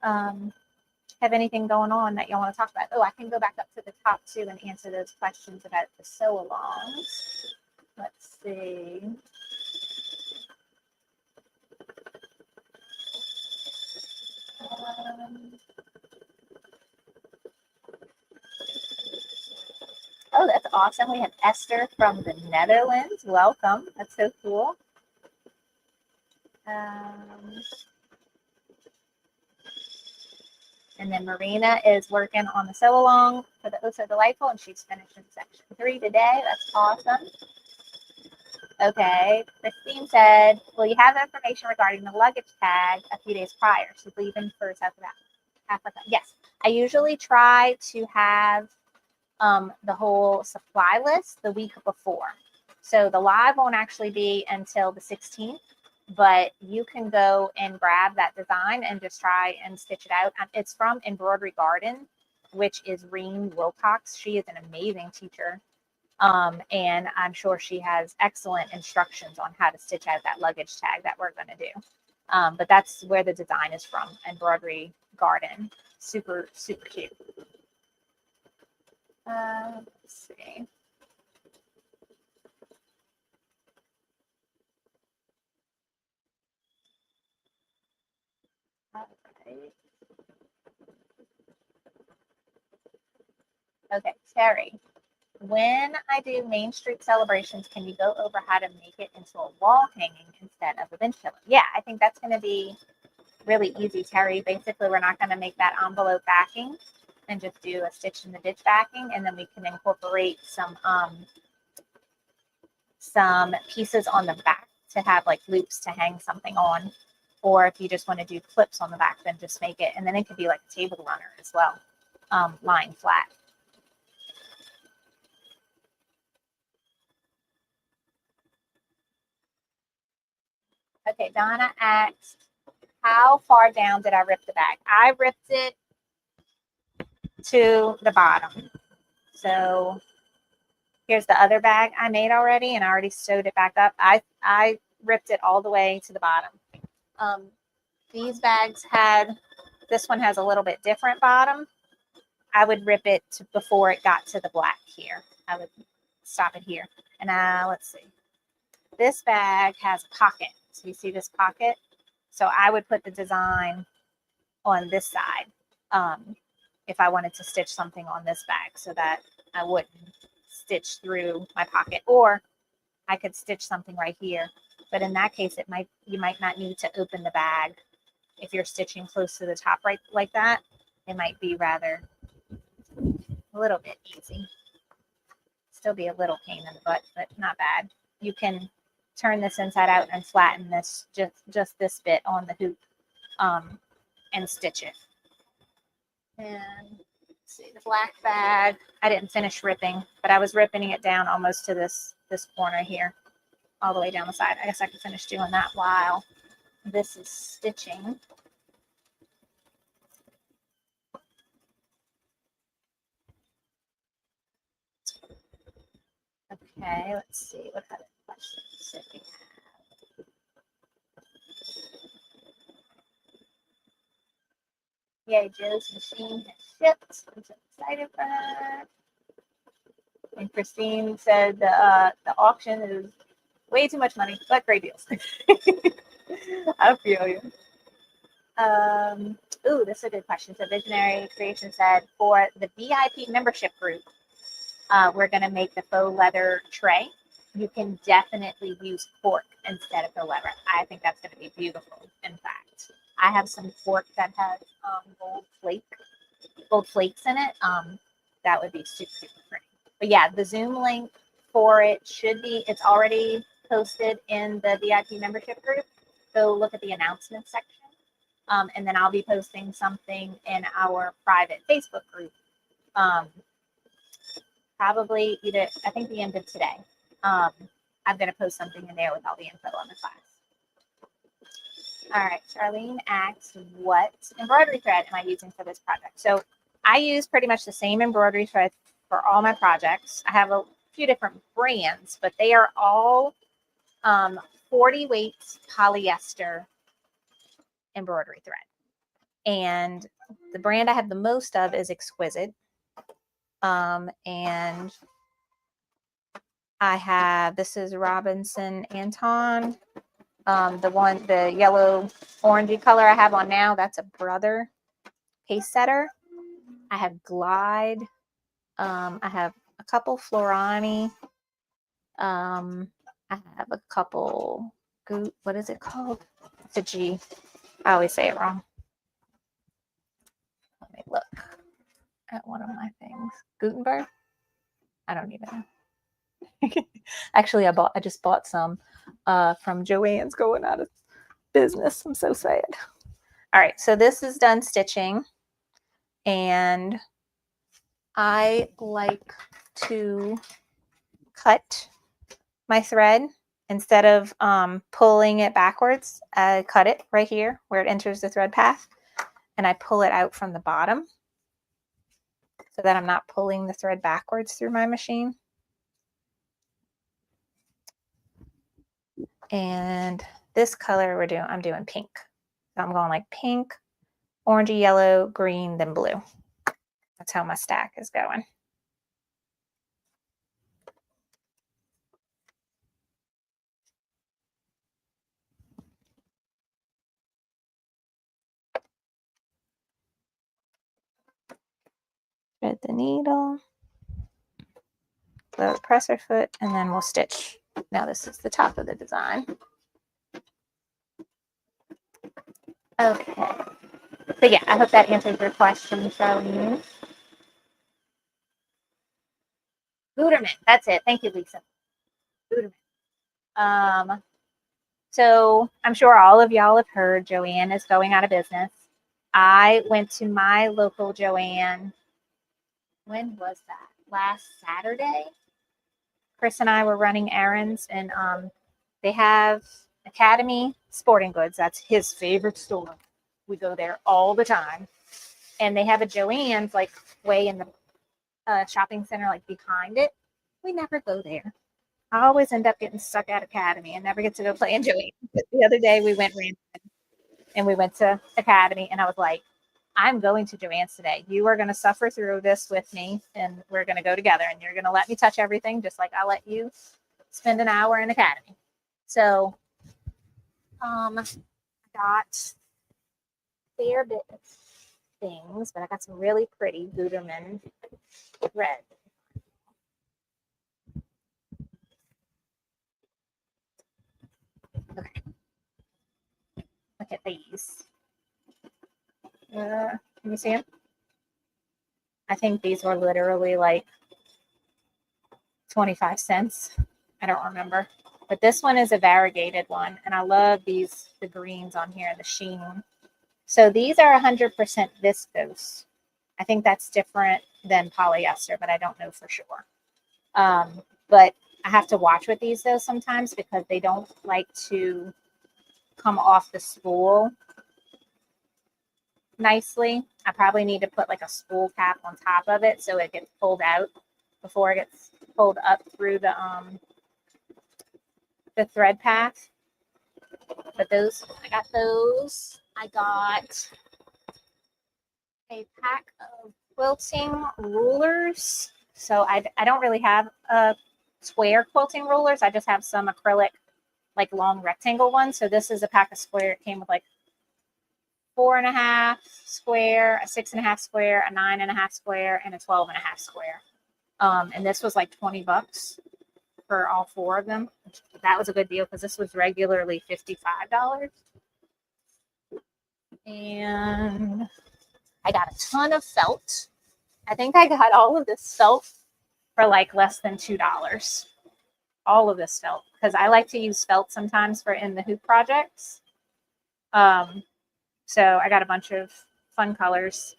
have anything going on that y'all want to talk about. Oh, I can go back up to the top too and answer those questions about the sew-alongs. Let's see. Oh, that's awesome. We have Esther from the Netherlands. Welcome. That's so cool. And then Marina is working on the sew-along for the Oh So Delightful, and she's finishing section 3 today. That's awesome. Okay, Christine said, will you have information regarding the luggage tag a few days prior? She's leaving for South Africa. Yes, I usually try to have the whole supply list the week before. So the live won't actually be until the 16th, but you can go and grab that design and just try and stitch it out. It's from Embroidery Garden, which is Reem Wilcox. She is an amazing teacher. And I'm sure she has excellent instructions on how to stitch out that luggage tag that we're going to do. But that's where the design is from, Embroidery Garden. Super, super cute. Let's see. Okay. Okay, Terry. when I do Main Street celebrations, can you go over how to make it into a wall hanging instead of a bench pillow? Yeah, I think that's going to be really easy, Terry. Basically, we're not going to make that envelope backing and just do a stitch in the ditch backing, and then we can incorporate some pieces on the back to have like loops to hang something on. Or if you just want to do clips on the back, then just make it, and then it could be like a table runner as well, lying flat. Okay, Donna asked, how far down did I rip the bag? I ripped it to the bottom. So here's the other bag I made already, and I already sewed it back up. I ripped it all the way to the bottom. These bags this one has a little bit different bottom. I would rip it before it got to the black here. I would stop it here. And let's see. This bag has a pocket. So you see this pocket? So I would put the design on this side if I wanted to stitch something on this bag so that I wouldn't stitch through my pocket. Or I could stitch something right here. But in that case, you might not need to open the bag. If you're stitching close to the top right like that, it might be rather a little bit easy. Still be a little pain in the butt, but not bad. You can turn this inside out and flatten this, just this bit on the hoop, and stitch it. And let's see, the black bag, I didn't finish ripping, but I was ripping it down almost to this corner here, all the way down the side. I guess I could finish doing that while this is stitching. Okay, let's see what other questions did we have. Yay, Joe's machine has shipped. I'm so excited for that. And Christine said the auction is way too much money, but great deals. I feel you. Ooh, this is a good question. So Visionary Creation said, for the VIP membership group, we're going to make the faux leather tray. You can definitely use cork instead of the leather. I think that's going to be beautiful. In fact, I have some cork that has gold flakes in it. That would be super, super pretty. But yeah, the Zoom link for it it's already posted in the VIP membership group. Go look at the announcements section. And then I'll be posting something in our private Facebook group. Probably I think the end of today. I'm going to post something in there with all the info on the class. All right, Charlene asks, what embroidery thread am I using for this project? So I use pretty much the same embroidery thread for all my projects. I have a few different brands, but they are all 40 weights polyester embroidery thread. And the brand I have the most of is Exquisite. And this is Robinson Anton. The yellow orangey color I have on now, that's a Brother paste setter. I have Glide. I have a couple Florani. I have a couple, what is it called? It's a G. I always say it wrong. Let me look at one of my things. Gutenberg? I don't even know. Actually, I just bought some from Joann's going out of business. I'm so sad. All right, so this is done stitching, and I like to cut my thread instead of pulling it backwards. I cut it right here where it enters the thread path, and I pull it out from the bottom so that I'm not pulling the thread backwards through my machine. And this color I'm doing pink. So I'm going like pink, orangey, yellow, green, then blue. That's how my stack is going. Thread the needle. the presser foot, and then we'll stitch. Now this is the top of the design. Okay. So yeah, I hope that answers your question, Charlene. Guterman, that's it. Thank you, Lisa. Guterman. So I'm sure all of y'all have heard Joann is going out of business. I went to my local Joann. When was that? Last Saturday. Chris and I were running errands, and they have Academy Sporting Goods. That's his favorite store. We go there all the time. And they have a Joann's like way in the shopping center, like behind it. We never go there. I always end up getting stuck at Academy and never get to go play in Joann's. But the other day we went random and we went to Academy, and I was like, I'm going to Joann's today. You are going to suffer through this with me, and we're going to go together, and you're going to let me touch everything just like I let you spend an hour in Academy. So got a fair bit of things, but I got some really pretty Guterman red. Okay. Look at these. Can you see them? I think these were literally like 25 cents. I don't remember. But this one is a variegated one, and I love these, the greens on here, the sheen. So these are 100% viscose. I think that's different than polyester, but I don't know for sure. But I have to watch with these though sometimes because they don't like to come off the spool nicely. I probably need to put like a spool cap on top of it so it gets pulled out before it gets pulled up through the thread path. But those, I got those. I got a pack of quilting rulers. So I don't really have square quilting rulers. I just have some acrylic, like long rectangle ones. So this is a pack of square. It came with like 4.5 square, a 6.5 square, a 9.5 square, and a 12.5 square. And this was like $20 for all 4 of them. That was a good deal because this was regularly $55. And I got a ton of felt. I think I got all of this felt for like less than $2. All of this felt, because I like to use felt sometimes for in the hoop projects. So I got a bunch of fun colors.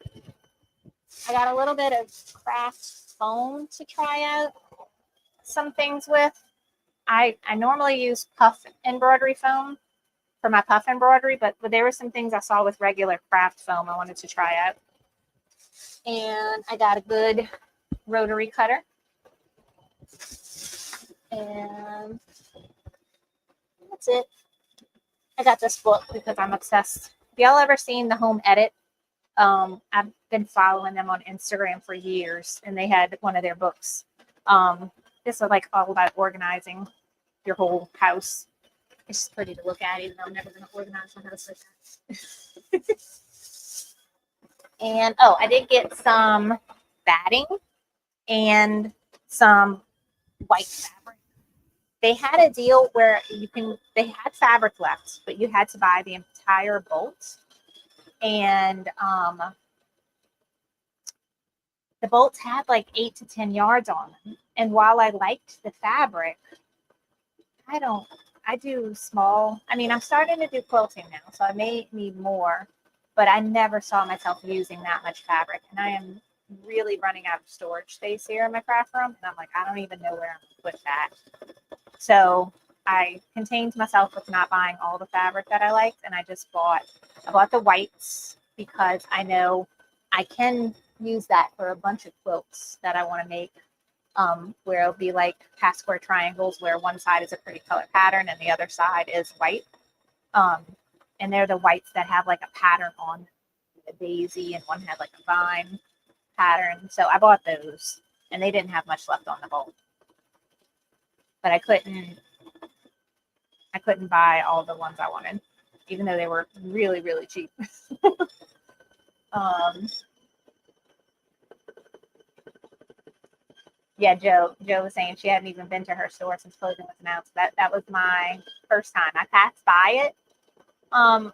I got a little bit of craft foam to try out some things with. I normally use puff embroidery foam for my puff embroidery, but there were some things I saw with regular craft foam I wanted to try out. And I got a good rotary cutter. And that's it. I got this book because I'm obsessed. Have y'all ever seen The Home Edit? I've been following them on Instagram for years, and they had one of their books. This is like all about organizing your whole house. It's just pretty to look at, even though I'm never going to organize my house like that. And oh, I did get some batting and some white fabric. They had a deal where they had fabric left, but you had to buy the entire bolt. And the bolts had like 8 to 10 yards on them. And while I liked the fabric, I do small. I mean, I'm starting to do quilting now, so I may need more, but I never saw myself using that much fabric. And I am really running out of storage space here in my craft room. And I'm like, I don't even know where I'm going to put that. So I contained myself with not buying all the fabric that I liked. And I bought the whites because I know I can use that for a bunch of quilts that I want to make. Where it'll be like half square triangles where one side is a pretty color pattern and the other side is white. And they're the whites that have like a pattern on a daisy, and one had like a vine pattern. So I bought those, and they didn't have much left on the bolt. But I couldn't buy all the ones I wanted, even though they were really, really cheap. Yeah, Joe was saying she hadn't even been to her store since closing was announced. That was my first time. I passed by it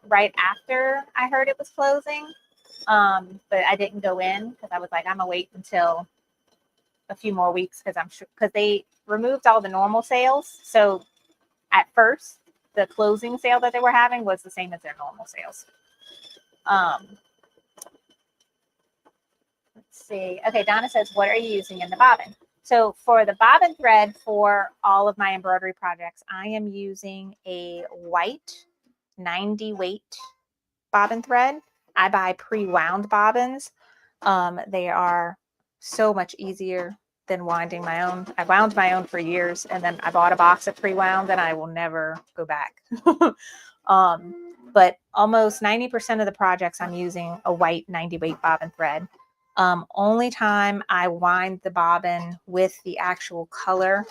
right after I heard it was closing. But I didn't go in because I was like, I'm gonna wait until a few more weeks because I'm sure because they removed all the normal sales. So at first, the closing sale that they were having was the same as their normal sales. Let's see. Okay, Donna says, what are you using in the bobbin? So for the bobbin thread for all of my embroidery projects, I am using a white 90 weight bobbin thread. I buy pre-wound bobbins. They are so much easier than winding my own. I wound my own for years, and then I bought a box of pre-wound, and I will never go back. But almost 90% of the projects I'm using a white 90 weight bobbin thread. Only time I wind the bobbin with the actual color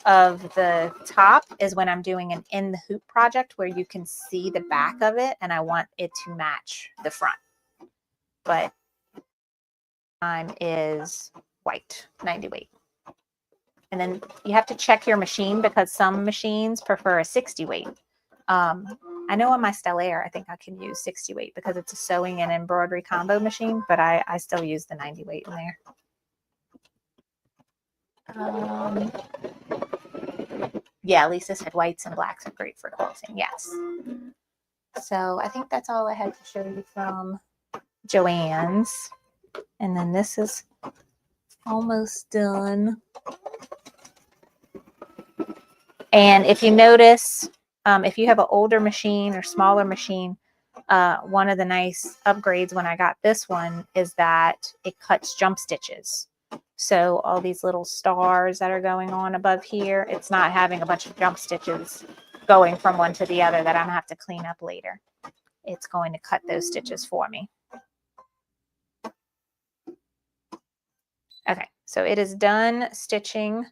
of the top is when I'm doing an in the hoop project where you can see the back of it and I want it to match the front. But time is white 90 weight. And then you have to check your machine because some machines prefer a 60 weight. I know on my Stellaire, I think I can use 60 weight because it's a sewing and embroidery combo machine, but I still use the 90 weight in there. Yeah, Lisa said whites and blacks are great for quilting. Yes. So I think that's all I had to show you from Joann's. And then this is almost done. And if you notice, if you have an older machine or smaller machine, one of the nice upgrades when I got this one is that it cuts jump stitches. So all these little stars that are going on above here, it's not having a bunch of jump stitches going from one to the other that I'm gonna have to clean up later. It's going to cut those stitches for me. Okay, so it is done stitching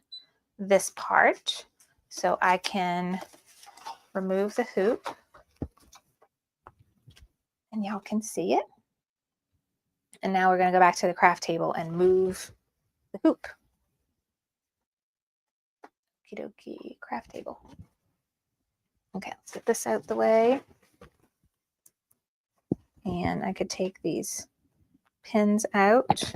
this part. So I can remove the hoop and y'all can see it. And now we're gonna go back to the craft table and move the hoop. Okie dokie, craft table. Okay, let's get this out the way. And I could take these pins out.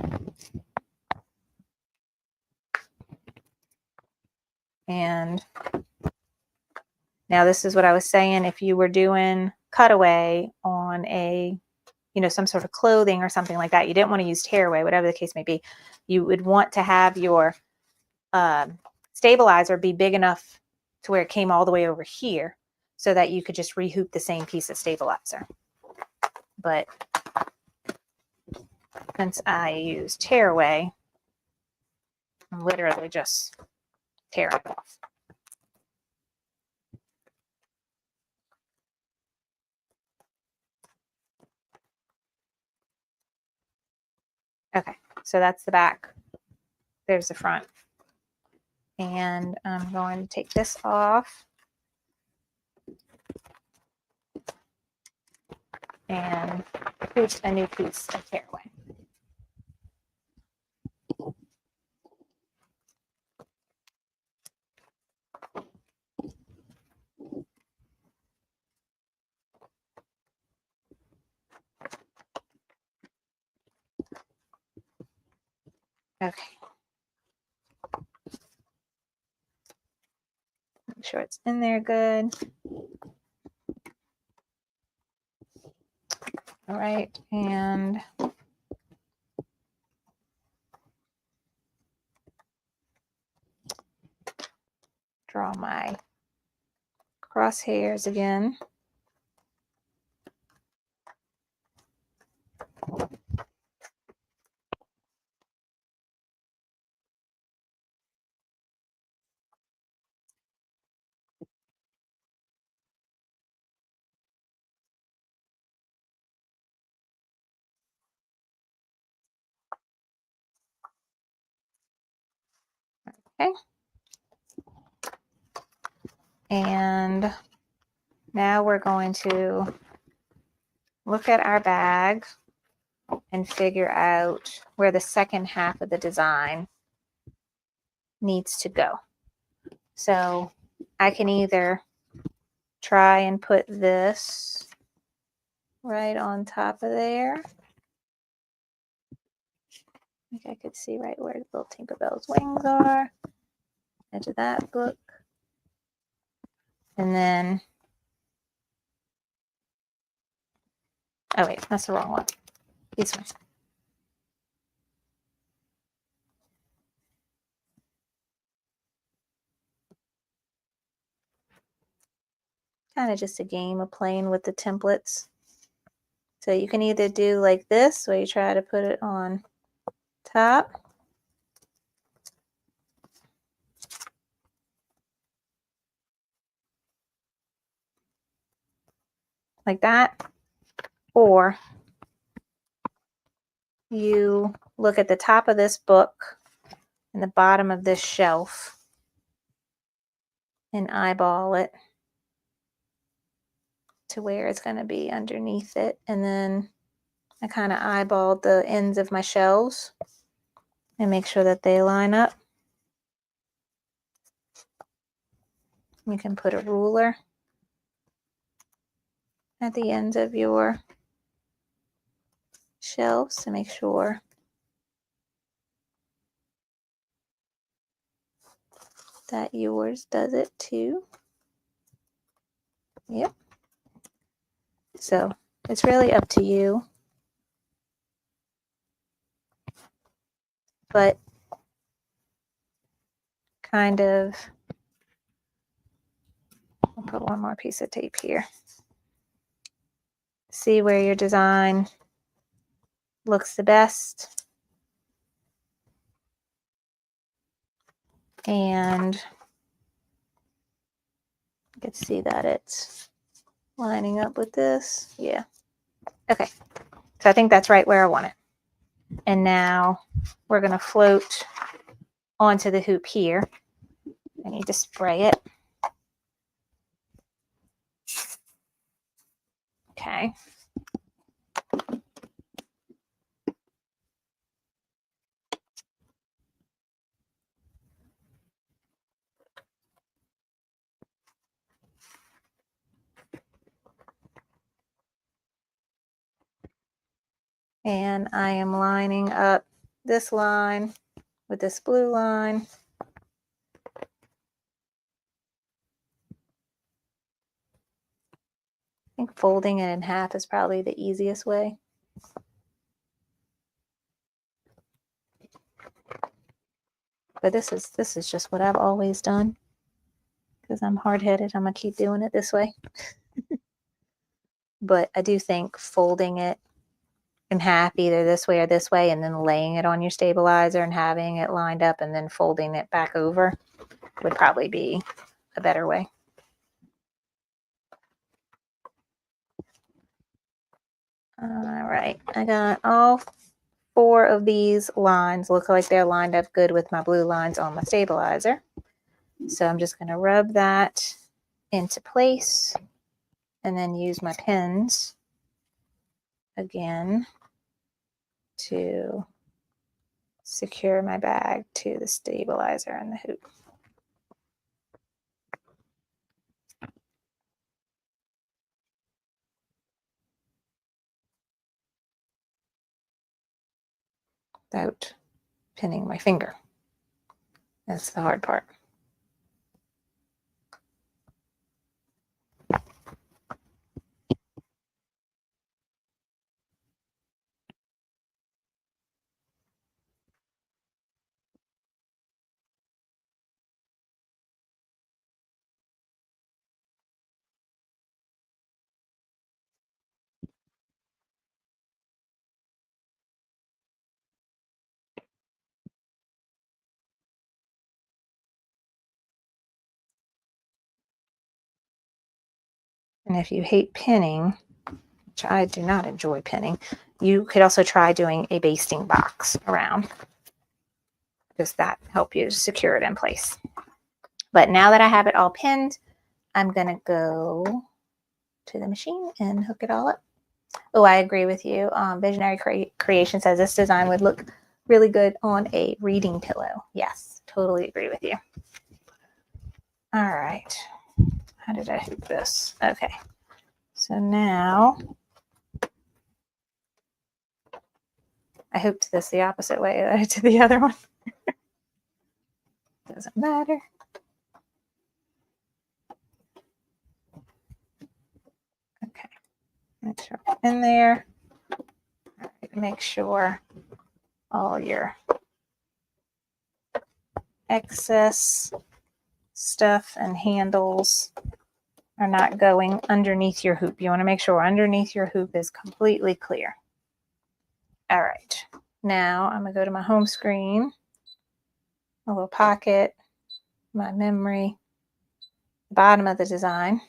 And now this is what I was saying. If you were doing cutaway on a, you know, some sort of clothing or something like that, you didn't want to use tearaway, whatever the case may be, you would want to have your stabilizer be big enough to where it came all the way over here so that you could just rehoop the same piece of stabilizer. But since I use tearaway, I'm literally just tearing it off. Okay, so that's the back. There's the front. And I'm going to take this off and put a new piece of tearaway. Okay. Make sure it's in there good. All right, and draw my crosshairs again. Okay. And now we're going to look at our bag and figure out where the second half of the design needs to go. So I can either try and put this right on top of there. I think I could see right where the little Tinkerbell's wings are. Edge of that book. And then, oh wait, that's the wrong one. This one. Kind of just a game of playing with the templates. So you can either do like this, where you try to put it on top. Like that. Or you look at the top of this book and the bottom of this shelf and eyeball it to where it's going to be underneath it. And then I kind of eyeballed the ends of my shelves and make sure that they line up. You can put a ruler at the ends of your shelves to make sure that yours does it too. Yep. So it's really up to you. But kind of, I'll put one more piece of tape here. See where your design looks the best. And you can see that it's lining up with this. Yeah. Okay. So I think that's right where I want it. And now we're going to float onto the hoop here. I need to spray it. Okay. And I am lining up this line with this blue line. I think folding it in half is probably the easiest way. But this is just what I've always done. Because I'm hard-headed, I'm gonna keep doing it this way. But I do think folding it in half, either this way or this way, and then laying it on your stabilizer and having it lined up and then folding it back over would probably be a better way. All right, I got all 4 of these lines look like they're lined up good with my blue lines on my stabilizer. So I'm just going to rub that into place and then use my pins again to secure my bag to the stabilizer and the hoop. Without pinning my finger. That's the hard part. And if you hate pinning, which I do not enjoy pinning, you could also try doing a basting box around. Does that help you secure it in place? But now that I have it all pinned, I'm going to go to the machine and hook it all up. Oh, I agree with you. Visionary Creation says this design would look really good on a reading pillow. Yes, totally agree with you. All right. How did I hoop this? Okay. So now I hooped this the opposite way that I did the other one. Doesn't matter. Okay. Make sure in there. All right. Make sure all your excess stuff and handles are not going underneath your hoop. You want to make sure underneath your hoop is completely clear. All right. Now I'm going to go to my home screen, a little pocket, my memory, bottom of the design.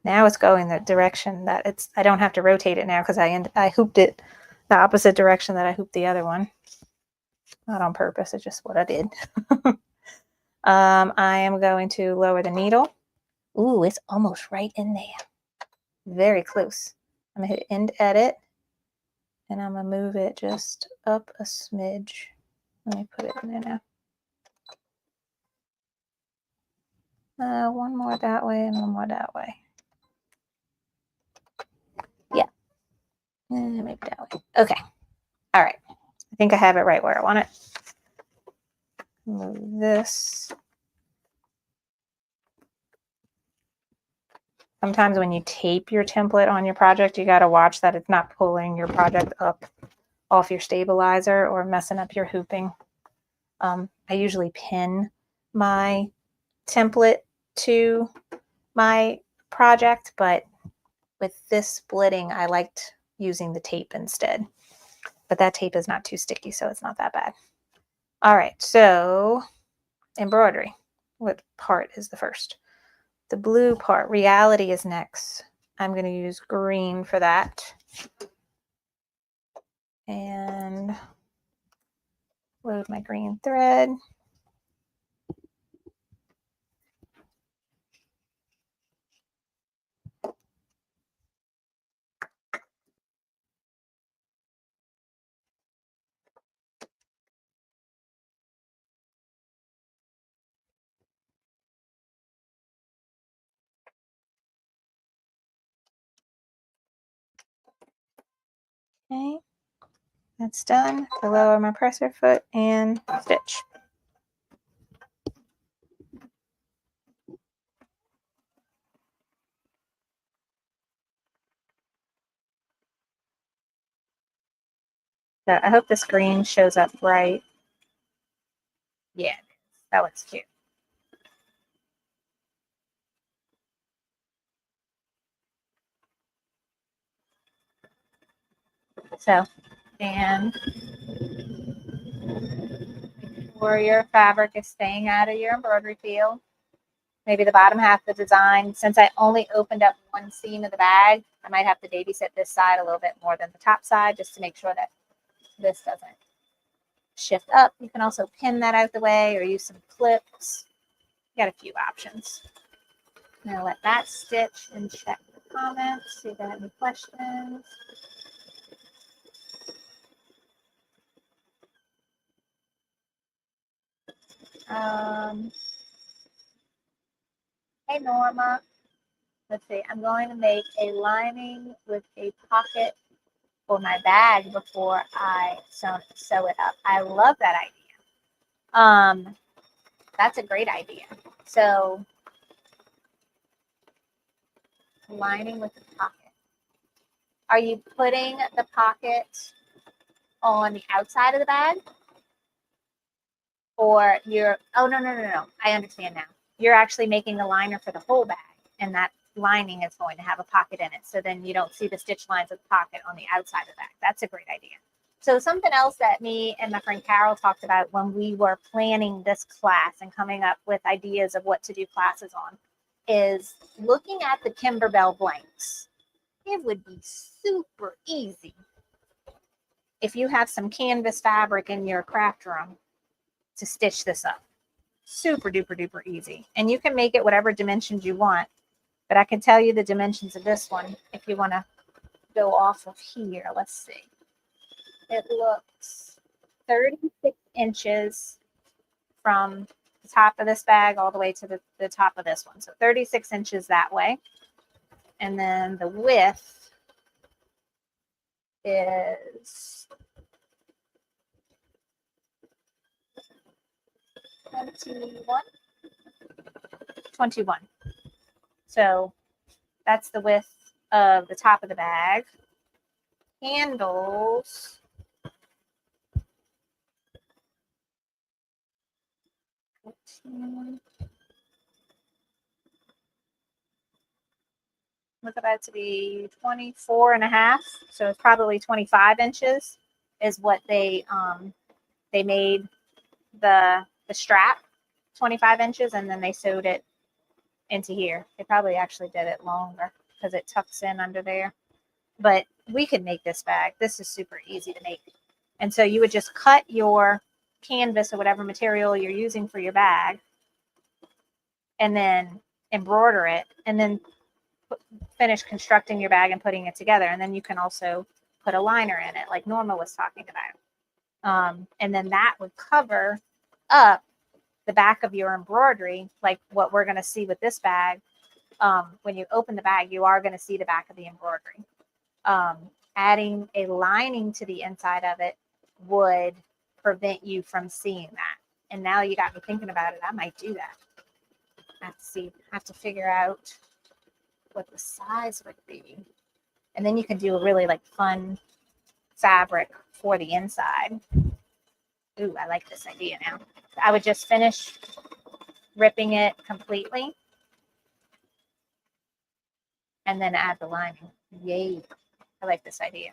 Now it's going the direction that it's, I don't have to rotate it now because I hooped it the opposite direction that I hooped the other one. Not on purpose, it's just what I did. I am going to lower the needle. Ooh, it's almost right in there. Very close. I'm going to hit end edit and I'm going to move it just up a smidge. Let me put it in there now. One more that way and one more that way. Yeah. Maybe that way. Okay. All right. I think I have it right where I want it. Move this. Sometimes when you tape your template on your project, you got to watch that it's not pulling your project up off your stabilizer or messing up your hooping. I usually pin my template to my project, but with this splitting, I liked using the tape instead. But that tape is not too sticky, so it's not that bad. All right, so embroidery. What part is the first? The blue part, reality, is next. I'm going to use green for that. And load my green thread. Okay, that's done. I lower my presser foot and stitch. So I hope this green shows up right. Yeah, that looks cute. So, and where your fabric is staying out of your embroidery field. Maybe the bottom half of the design. Since I only opened up one seam of the bag, I might have to babysit this side a little bit more than the top side just to make sure that this doesn't shift up. You can also pin that out of the way or use some clips. You got a few options. Now let that stitch and check the comments, see if they have any questions. Hey Norma, let's see. I'm going to make a lining with a pocket for my bag before I sew it up. I love that idea. That's a great idea. So lining with the pocket. Are you putting the pocket on the outside of the bag? Or you're, oh, no. I understand now. You're actually making the liner for the whole bag, and that lining is going to have a pocket in it. So then you don't see the stitch lines of the pocket on the outside of the bag. That's a great idea. So something else that me and my friend Carol talked about when we were planning this class and coming up with ideas of what to do classes on is looking at the Kimberbell blanks. It would be super easy if you have some canvas fabric in your craft room to stitch this up. Super duper duper easy. And you can make it whatever dimensions you want, but I can tell you the dimensions of this one if you want to go off of here. Let's see. It looks 36 inches from the top of this bag all the way to the top of this one. So 36 inches that way. And then the width is 21. So that's the width of the top of the bag. Handles. Look at that to be 24 and a half. So it's probably 25 inches is what they made the strap 25 inches, and then they sewed it into here. They probably actually did it longer because it tucks in under there. But we could make this bag. This is super easy to make. And so you would just cut your canvas or whatever material you're using for your bag and then embroider it and then finish constructing your bag and putting it together. And then you can also put a liner in it like Norma was talking about. And then that would cover up the back of your embroidery, like what we're going to see with this bag. When you open the bag, you are going to see the back of the embroidery. Adding a lining to the inside of it would prevent you from seeing that. And now you got me thinking about it. I might do that. I have to figure out what the size would be. And then you can do a really like fun fabric for the inside. Ooh, I like this idea now. I would just finish ripping it completely and then add the lining. Yay. I like this idea.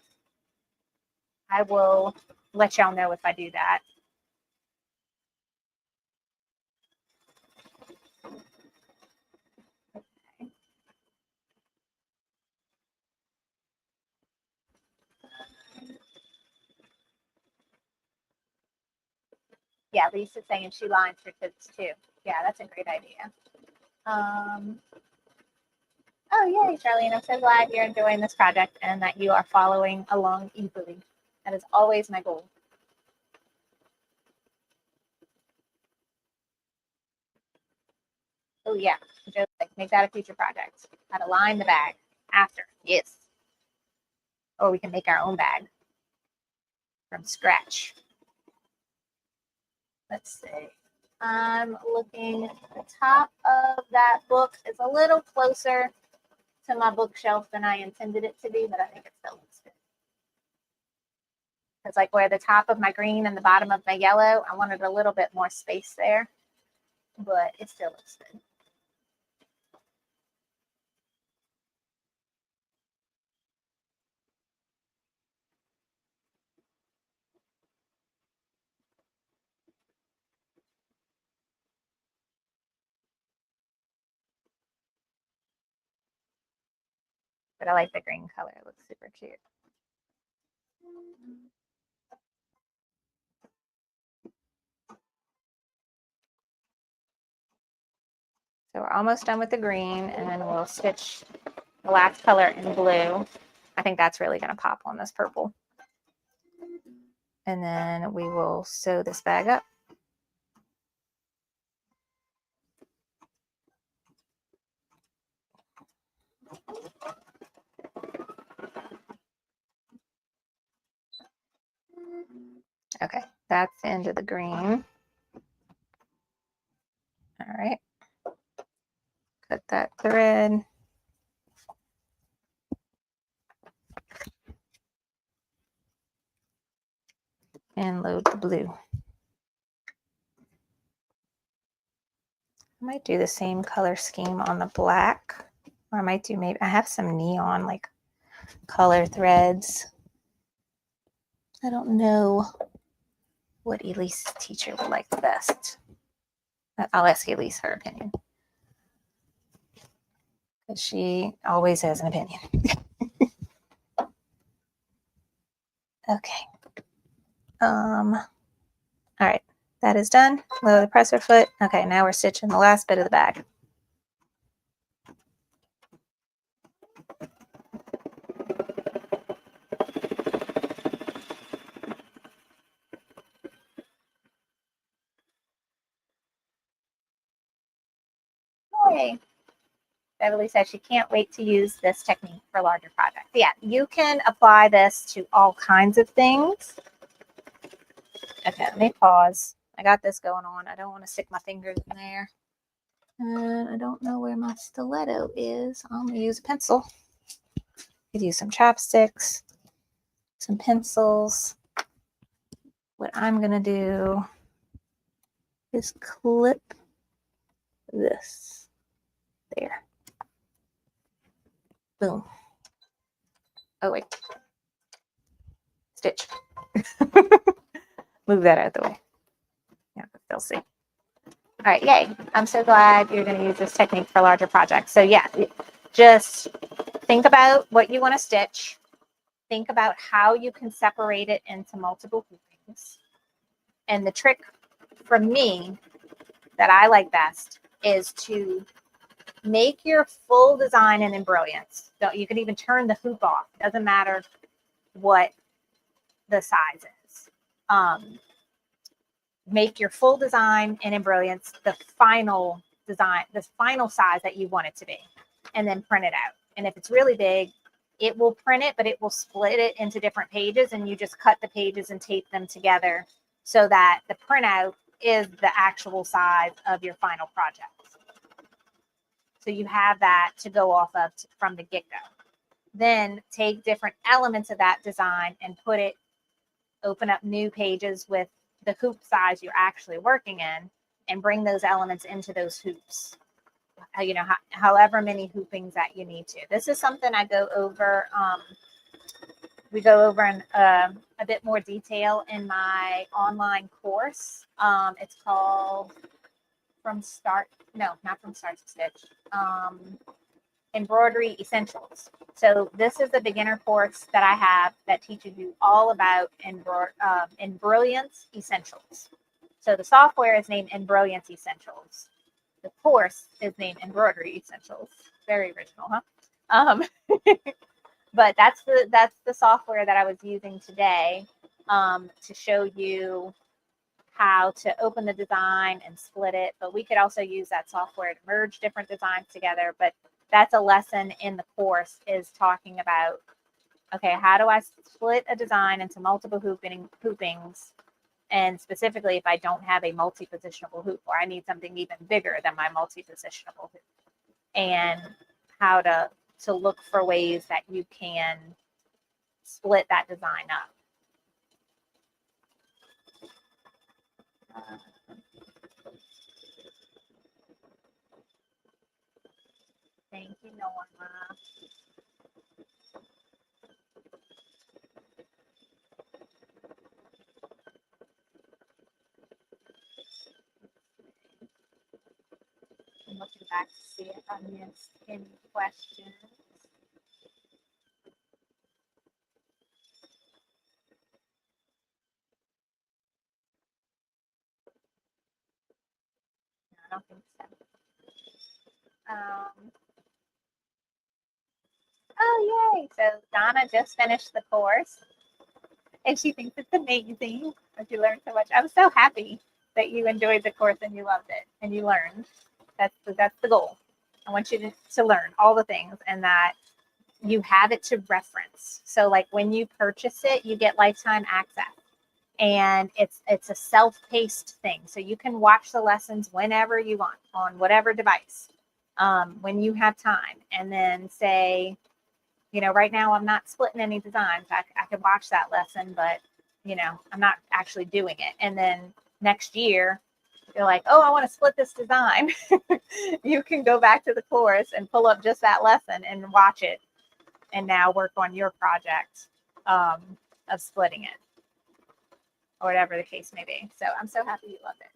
I will let y'all know if I do that. Okay. Yeah, Lisa's saying she lines her kids too. Yeah, that's a great idea. Oh, yay, Charlene. I'm so glad you're enjoying this project and that you are following along eagerly. That is always my goal. Oh, yeah. Just like make that a future project. How to line the bag after. Yes. Or we can make our own bag from scratch. Let's see. I'm looking at the top of that book. It's a little closer to my bookshelf than I intended it to be, but I think it still looks good. It's like where the top of my green and the bottom of my yellow, I wanted a little bit more space there, but it still looks good. But I like the green color. It looks super cute. So we're almost done with the green, and then we'll stitch the last color in blue. I think that's really going to pop on this purple. And then we will sew this bag up. Okay, that's the end of the green. All right. Cut that thread. And load the blue. I might do the same color scheme on the black. Or I might do maybe, I have some neon like color threads. I don't know what Elise's teacher would like the best. I'll ask Elise her opinion. Because she always has an opinion. Okay. All right, that is done. Lower the presser foot. Okay, now we're stitching the last bit of the bag. Yay. Beverly says she can't wait to use this technique for larger projects. Yeah, you can apply this to all kinds of things. Okay, let me pause. I got this going on. I don't want to stick my fingers in there. And I don't know where my stiletto is. I'm going to use a pencil. Could use some chopsticks, some pencils. What I'm going to do is clip this there. Boom. Oh, wait. Stitch. Move that out of the way. Yeah, they'll see. All right, yay. I'm so glad you're going to use this technique for larger projects. So yeah, just think about what you want to stitch. Think about how you can separate it into multiple groupings. And the trick for me that I like best is to make your full design in embroiderings. So you can even turn the hoop off. It doesn't matter what the size is. Make your full design in embroiderings the final design, the final size that you want it to be, and then print it out. And if it's really big, it will print it, but it will split it into different pages, and you just cut the pages and tape them together so that the printout is the actual size of your final project. So you have that to go off of from the get-go. Then take different elements of that design and put it, open up new pages with the hoop size you're actually working in, and bring those elements into those hoops. You know, however many hoopings that you need to. This is something I go over. We go over in a bit more detail in my online course. It's called From Start. No, not From Start to Stitch. Embroidery Essentials. So this is the beginner course that I have that teaches you all about Embroiderings Essentials. So the software is named Embroiderings Essentials. The course is named Embroidery Essentials. Very original, huh? But that's the software that I was using today to show you how to open the design and split it. But we could also use that software to merge different designs together. But that's a lesson in the course, is talking about, okay, how do I split a design into multiple hoopings? And specifically, if I don't have a multi-positionable hoop, or I need something even bigger than my multi-positionable hoop, and how to look for ways that you can split that design up. Thank you, Norma. I'm looking back to see if I missed any questions. No, I don't think so. Oh, yay. So Donna just finished the course, and she thinks it's amazing. She learned so much. I'm so happy that you enjoyed the course and you loved it and you learned. That's the goal. I want you to learn all the things, and that you have it to reference. So like when you purchase it, you get lifetime access, and it's a self-paced thing. So you can watch the lessons whenever you want on whatever device, when you have time. And then say, you know, right now I'm not splitting any designs. I could watch that lesson, but you know, I'm not actually doing it. And then next year, you're like, oh, I want to split this design. You can go back to the course and pull up just that lesson and watch it, and now work on your project of splitting it, or whatever the case may be. So I'm so happy you loved it.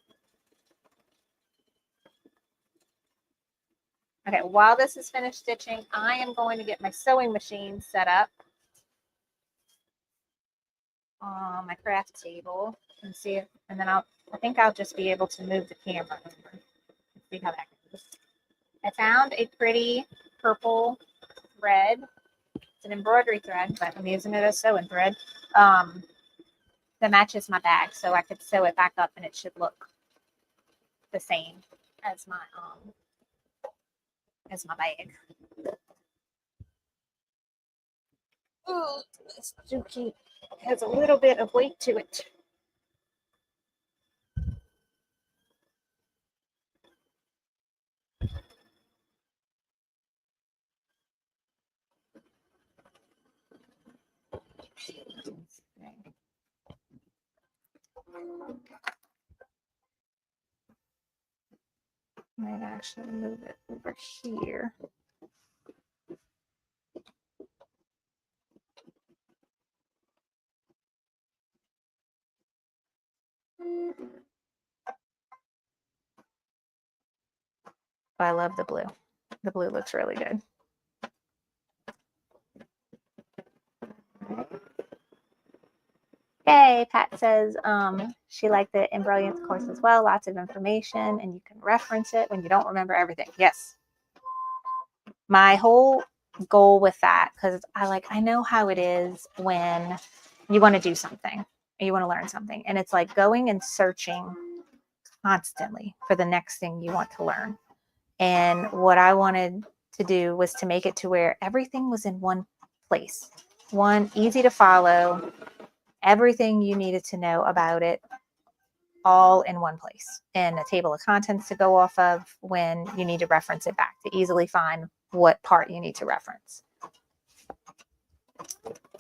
Okay, while this is finished stitching, I am going to get my sewing machine set up on my craft table and see if, and then I think I'll just be able to move the camera over. See how that goes. I found a pretty purple thread. It's an embroidery thread, but I'm using it as sewing thread. That matches my bag, so I could sew it back up and it should look the same as my as my bag. Oh, this Juki has a little bit of weight to it. Might actually move it over here. I love the blue. The blue looks really good. Hey, Pat says she liked the Embroidery course as well. Lots of information, and you can reference it when you don't remember everything. Yes. My whole goal with that, because I know how it is when you want to do something, or you want to learn something, and it's like going and searching constantly for the next thing you want to learn. And what I wanted to do was to make it to where everything was in one place, one easy to follow, everything you needed to know about it all in one place, and a table of contents to go off of when you need to reference it back to easily find what part you need to reference.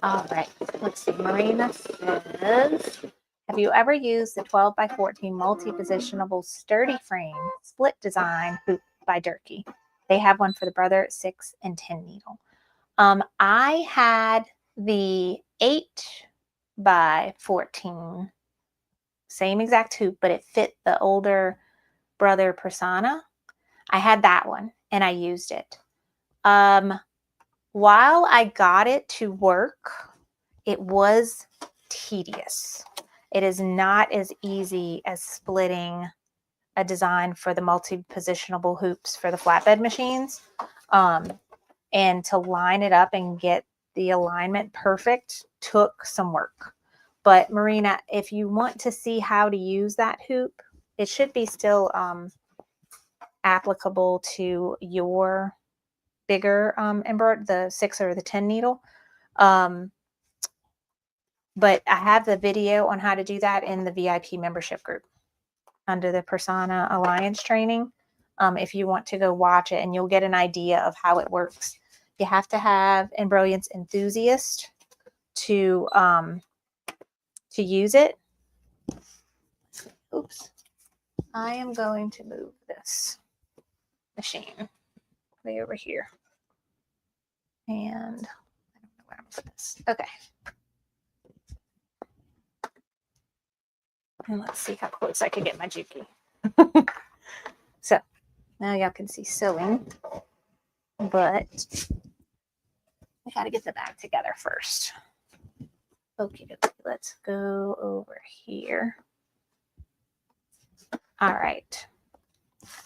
All right, let's see. Marina says, have you ever used the 12 by 14 multi-positionable sturdy frame split design hoop by Durkee? They have one for the Brother 6 and 10 needle. I had the 8 by 14, same exact hoop, but it fit the older Brother Persona. I had that one and I used it. While I got it to work, it was tedious. It is not as easy as splitting a design for the multi-positionable hoops for the flatbed machines. And to line it up and get the alignment perfect took some work. But Marina, if you want to see how to use that hoop, it should be still applicable to your bigger embroidery, the 6 or the 10 needle. But I have the video on how to do that in the VIP membership group under the Persona Alliance training. If you want to go watch it, and you'll get an idea of how it works. You have to have Embroider's enthusiast to use it. Oops. I am going to move this machine way over here. And I don't know where I'm putting this. Okay. And let's see how close I can get my Juki. So now y'all can see sewing, but I got to get the bag together first. Okay, let's go over here. All right.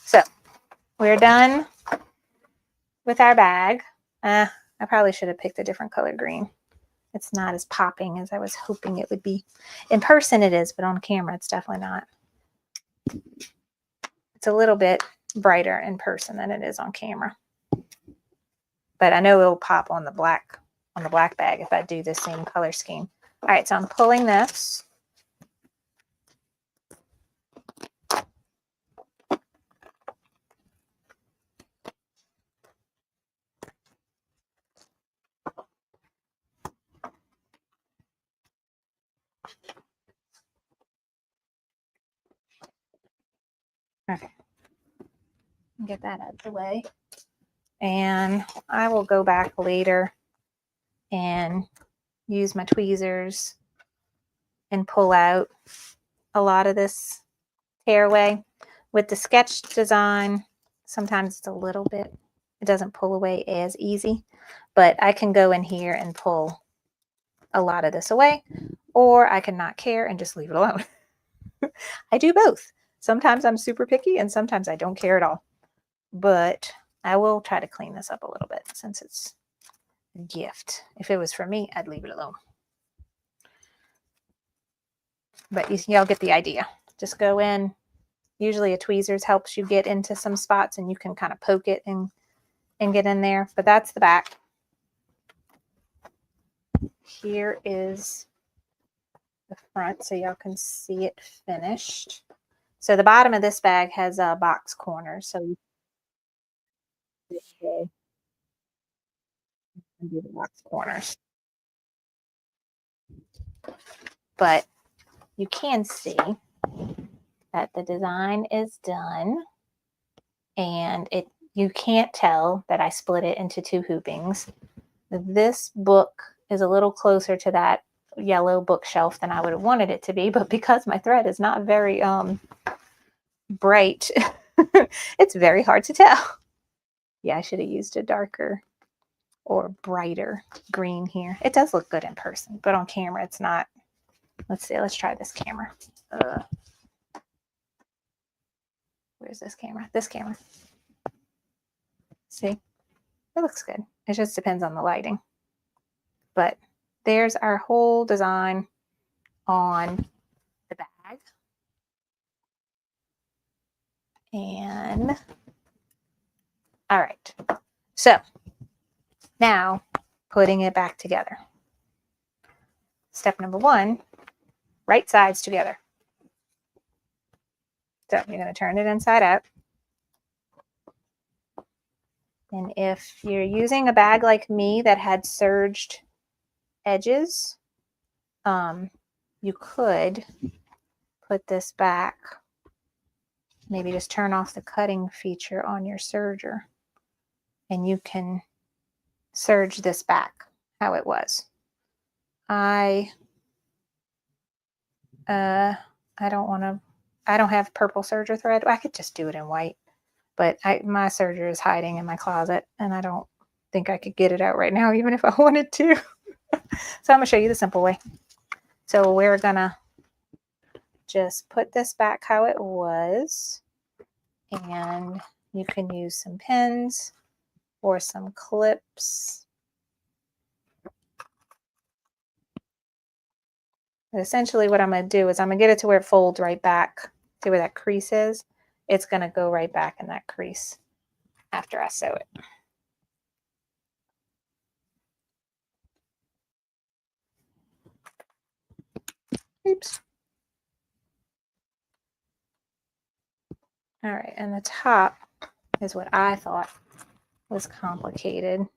So we're done with our bag. I probably should have picked a different color green. It's not as popping as I was hoping it would be. In person it is, but on camera it's definitely not. It's a little bit brighter in person than it is on camera. But I know it'll pop on the black bag if I do the same color scheme. All right, so I'm pulling this. Okay. Get that out of the way. And I will go back later and use my tweezers and pull out a lot of this tearaway. With the sketch design, sometimes it's a little bit, it doesn't pull away as easy, but I can go in here and pull a lot of this away, or I can not care and just leave it alone. I do both. Sometimes I'm super picky and sometimes I don't care at all, but I will try to clean this up a little bit since it's a gift. If it was for me, I'd leave it alone. But y'all get the idea. Just go in. Usually a tweezers helps you get into some spots and you can kind of poke it and and get in there, but that's the back. Here is the front so y'all can see it finished. So the bottom of this bag has a box corner, so you can do the box corners. But you can see that the design is done, and you can't tell that I split it into 2 hoopings. This book is a little closer to that yellow bookshelf than I would have wanted it to be, but because my thread is not very bright, it's very hard to tell. Yeah, I should have used a darker or brighter green here. It does look good in person, but on camera it's not. Let's see, let's try this camera. Where's this camera? This camera. See, it looks good. It just depends on the lighting. But there's our whole design on the bag. And all right, so now putting it back together. Step number 1, right sides together. So you're going to turn it inside out. And if you're using a bag like me that had serged edges, you could put this back, maybe just turn off the cutting feature on your serger, and you can serge this back how it was. I don't have purple serger thread. I could just do it in white, but my serger is hiding in my closet, and I don't think I could get it out right now, even if I wanted to. So I'm gonna show you the simple way. So we're gonna just put this back how it was, and you can use some pins or some clips. But essentially what I'm going to do is I'm going to get it to where it folds right back. See where that crease is? It's going to go right back in that crease after I sew it. Oops. All right, and the top is what I thought was complicated,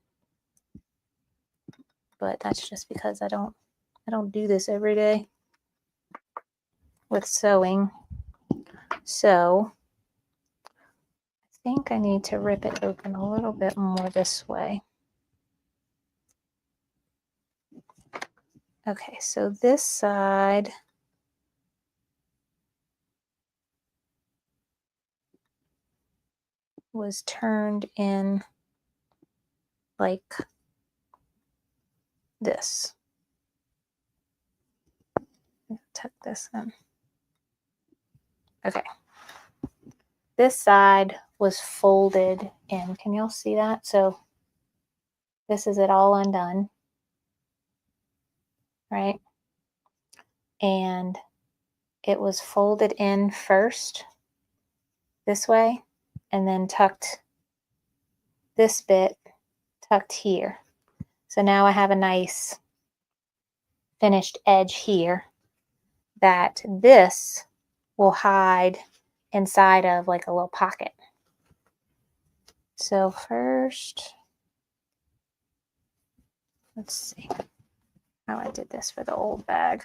but that's just because I don't do this every day with sewing. So I think I need to rip it open a little bit more this way. Okay, so this side was turned in like this. Tuck this in. Okay. This side was folded in. Can y'all see that? So this is it all undone, right? And it was folded in first this way, and then tucked this bit tucked here. So now I have a nice finished edge here that this will hide inside of, like a little pocket. So first, let's see how I did this for the old bag.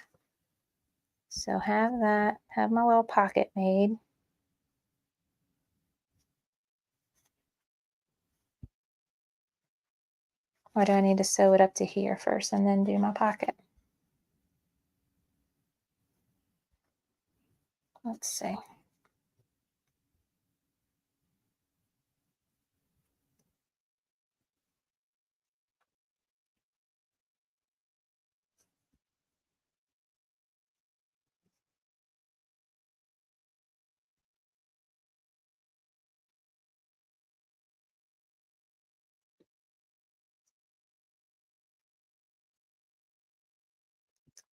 So have my little pocket made. Or do I need to sew it up to here first and then do my pocket? Let's see.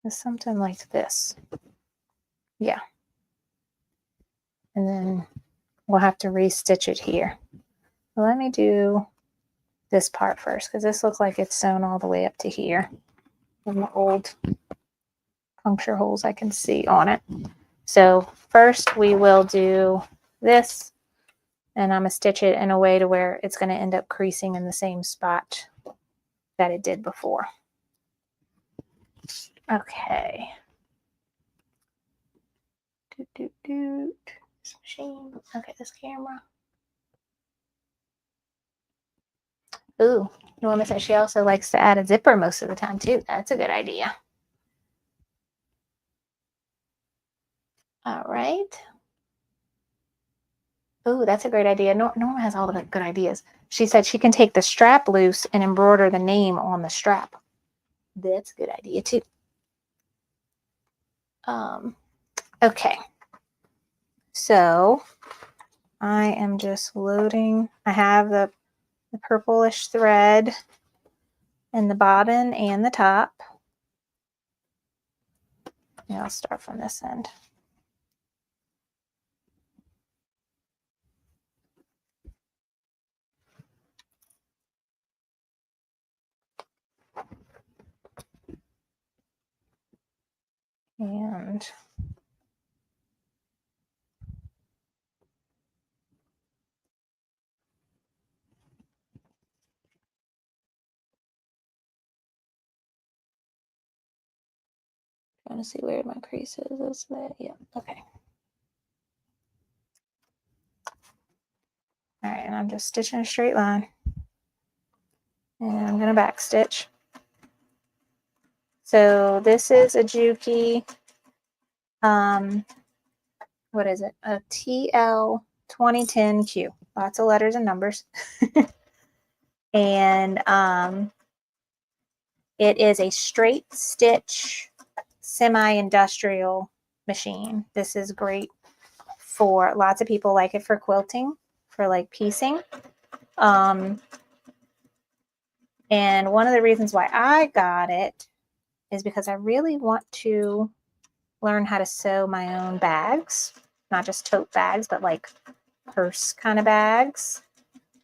It's something like this. Yeah. And then we'll have to re-stitch it here. Let me do this part first because this looks like it's sewn all the way up to here from the old puncture holes I can see on it. So first we will do this, and I'm going to stitch it in a way to where it's going to end up creasing in the same spot that it did before. Okay. This machine. Okay, this camera. Ooh, Norma says she also likes to add a zipper most of the time too. That's a good idea. All right. Ooh, that's a great idea. Norma has all the good ideas. She said she can take the strap loose and embroider the name on the strap. That's a good idea too. Okay. So I am just loading. I have the purplish thread in the bottom and the top. Yeah, I'll start from this end. And trying to see where my crease is. Is that? Yeah. Okay. All right, and I'm just stitching a straight line. And I'm going to back stitch. So this is a Juki, what is it? A TL-2010Q. Lots of letters and numbers. And it is a straight stitch semi-industrial machine. This is great for lots of people, like it for quilting, for like piecing. And one of the reasons why I got it is because I really want to learn how to sew my own bags, not just tote bags, but like purse kind of bags,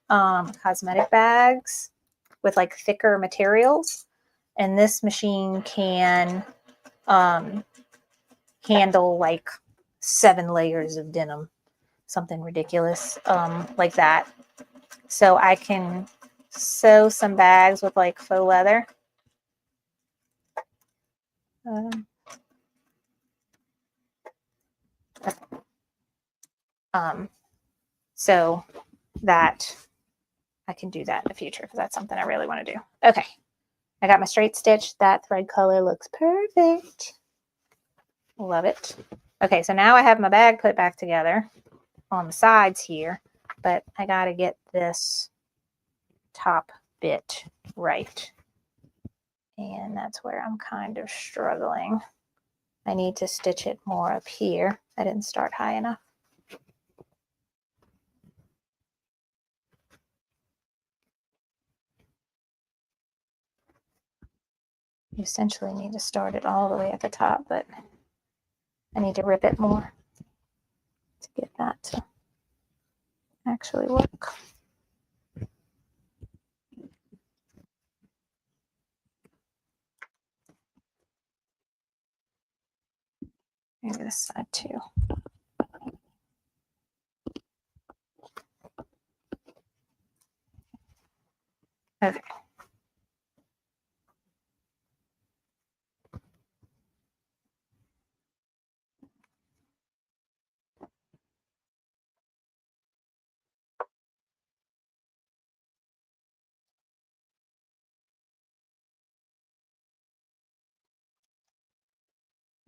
cosmetic bags with like thicker materials. And this machine can handle like 7 layers of denim, something ridiculous like that. So I can sew some bags with like faux leather. So that I can do that in the future because that's something I really want to do. Okay, I got my straight stitch. That thread color looks perfect. Love it. Okay, so now I have my bag put back together on the sides here, but I got to get this top bit right. And that's where I'm kind of struggling. I need to stitch it more up here. I didn't start high enough. You essentially need to start it all the way at the top, but I need to rip it more to get that to actually work. Maybe this side too. Okay.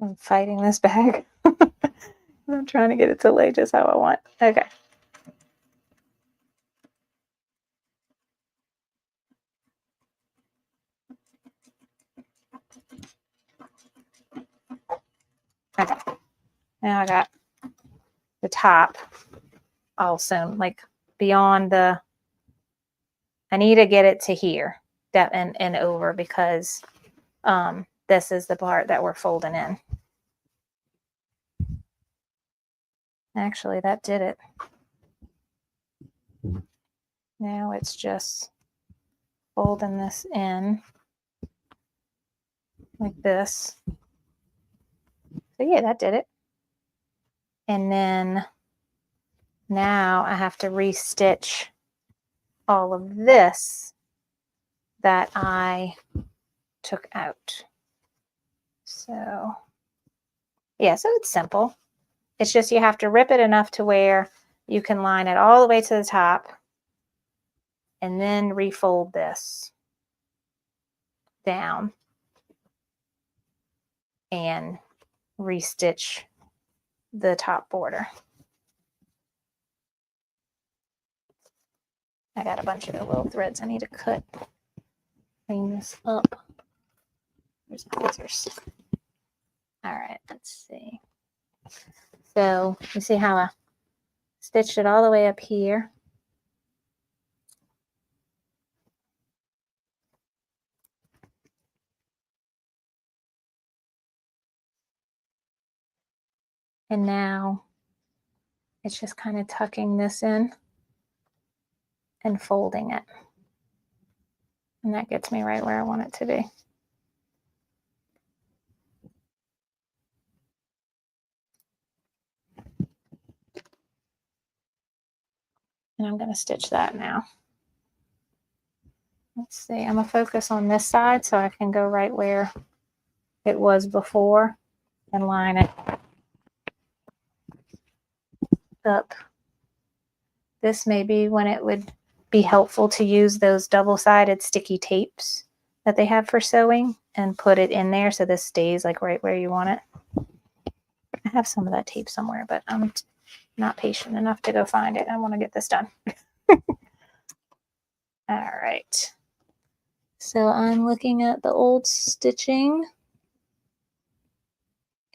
I'm fighting this bag. I'm trying to get it to lay just how I want. Okay. Okay. Now I got the top all sewn, like beyond the, I need to get it to here that and over because this is the part that we're folding in. Actually, that did it. Now it's just folding this in like this. So yeah, that did it. And then now I have to restitch all of this that I took out. So yeah, so it's simple. It's just you have to rip it enough to where you can line it all the way to the top and then refold this down and restitch the top border. I got a bunch of little threads I need to cut. Clean this up. There's my scissors. All right, let's see. So you see how I stitched it all the way up here. And now it's just kind of tucking this in and folding it. And that gets me right where I want it to be. And I'm going to stitch that now. Let's see, I'm going to focus on this side so I can go right where it was before and line it up. This may be when it would be helpful to use those double-sided sticky tapes that they have for sewing and put it in there so this stays like right where you want it. I have some of that tape somewhere, but I'm not patient enough to go find it. I want to get this done. All right. So I'm looking at the old stitching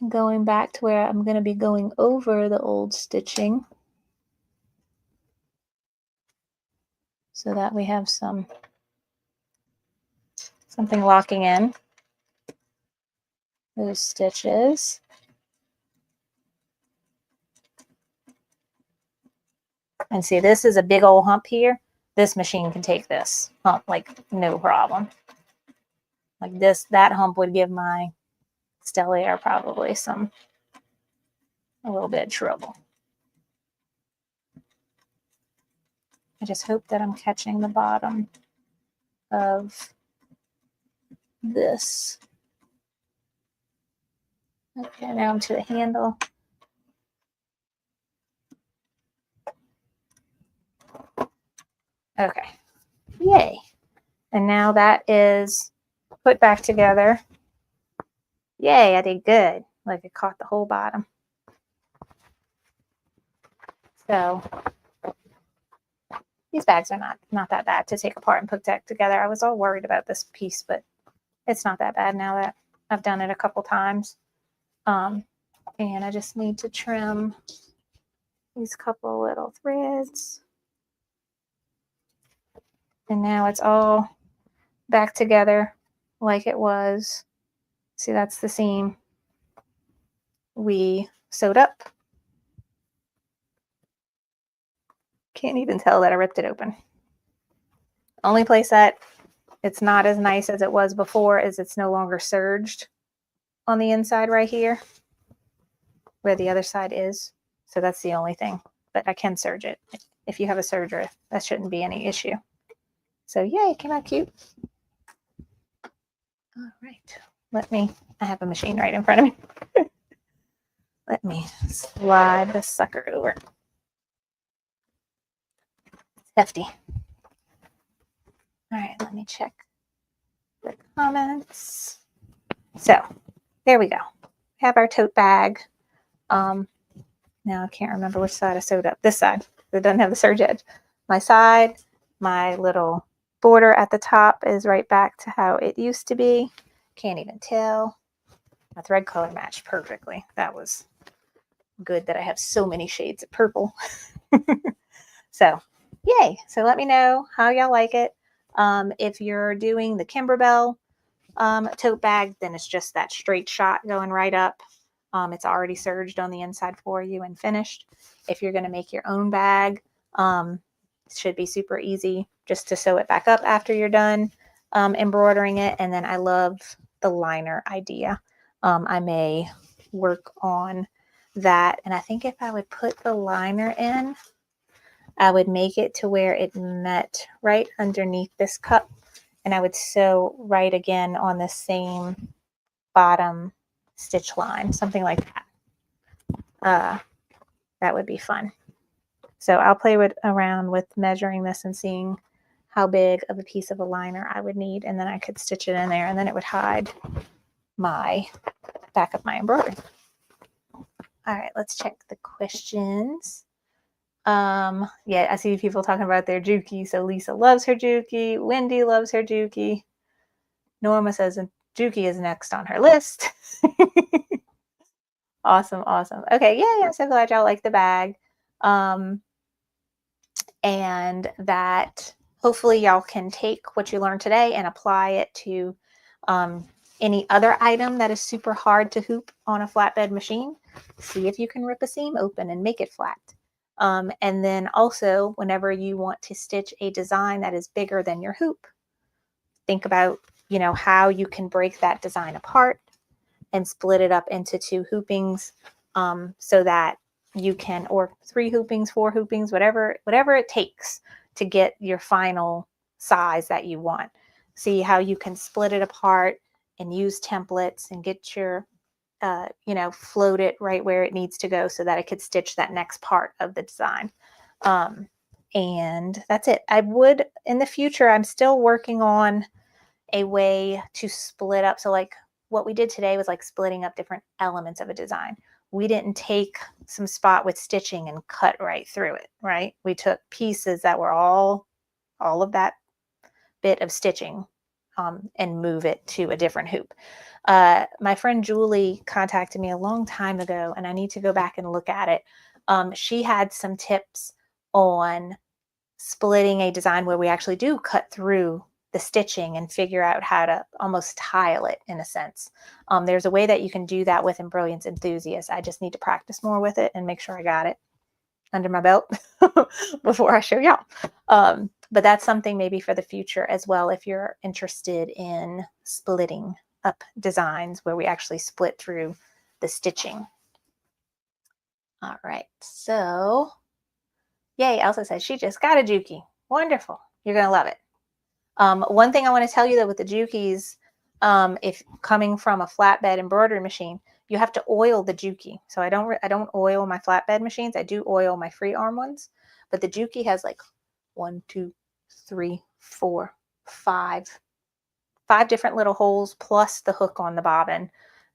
and going back to where I'm going to be going over the old stitching so that we have something locking in those stitches. And see, this is a big old hump here. This machine can take this hump like no problem. Like this, that hump would give my Stellaire probably a little bit of trouble. I just hope that I'm catching the bottom of this. Okay, now I'm to the handle. Okay, yay. And now that is put back together. Yay, I did good. Like it caught the whole bottom. So these bags are not that bad to take apart and put back together. I was all worried about this piece, but it's not that bad now that I've done it a couple times. And I just need to trim these couple little threads. And now it's all back together like it was. See, that's the seam we sewed up. Can't even tell that I ripped it open. Only place that it's not as nice as it was before is it's no longer serged on the inside right here where the other side is. So that's the only thing, but I can serge it. If you have a serger, that shouldn't be any issue. So yay, it came out cute. All right, I have a machine right in front of me. Let me slide this sucker over. It's hefty. All right, let me check the comments. So there we go. We have our tote bag. Now I can't remember which side I sewed up. This side. It doesn't have the serge edge. My side, my little border at the top is right back to how it used to be. Can't even tell. My thread color matched perfectly. That was good that I have so many shades of purple. So yay. So let me know how y'all like it. If you're doing the Kimberbell tote bag, then it's just that straight shot going right up. It's already serged on the inside for you and finished. If you're going to make your own bag, should be super easy just to sew it back up after you're done embroidering it. And then I love the liner idea. I may work on that. And I think if I would put the liner in, I would make it to where it met right underneath this cup. And I would sew right again on the same bottom stitch line, something like that. That would be fun. So I'll play around with measuring this and seeing how big of a piece of a liner I would need, and then I could stitch it in there, and then it would hide my back of my embroidery. All right, let's check the questions. Yeah, I see people talking about their Juki. So Lisa loves her Juki. Wendy loves her Juki. Norma says Juki is next on her list. Awesome, awesome. Okay, yeah, I'm so glad y'all like the bag. And that hopefully y'all can take what you learned today and apply it to any other item that is super hard to hoop on a flatbed machine. See if you can rip a seam open and make it flat. And then also, whenever you want to stitch a design that is bigger than your hoop, think about, you know, how you can break that design apart and split it up into 2 hoopings so that you can, or 3 hoopings, 4 hoopings, whatever it takes to get your final size that you want. See how you can split it apart and use templates and get your, you know, float it right where it needs to go so that it could stitch that next part of the design. And that's it. I would, in the future, I'm still working on a way to split up. So like what we did today was like splitting up different elements of a design. We didn't take some spot with stitching and cut right through it, right? We took pieces that were all of that bit of stitching and move it to a different hoop. My friend Julie contacted me a long time ago, and I need to go back and look at it. She had some tips on splitting a design where we actually do cut through the stitching and figure out how to almost tile it in a sense. There's a way that you can do that with Embroider's Enthusiast. I just need to practice more with it and make sure I got it under my belt before I show y'all. But that's something maybe for the future as well, if you're interested in splitting up designs where we actually split through the stitching. All right, so yay, Elsa says she just got a Juki. Wonderful. You're going to love it. One thing I want to tell you though with the Jukis, if coming from a flatbed embroidery machine, you have to oil the Juki. So I don't oil my flatbed machines. I do oil my free arm ones, but the Juki has like 1, 2, 3, 4, 5 different little holes plus the hook on the bobbin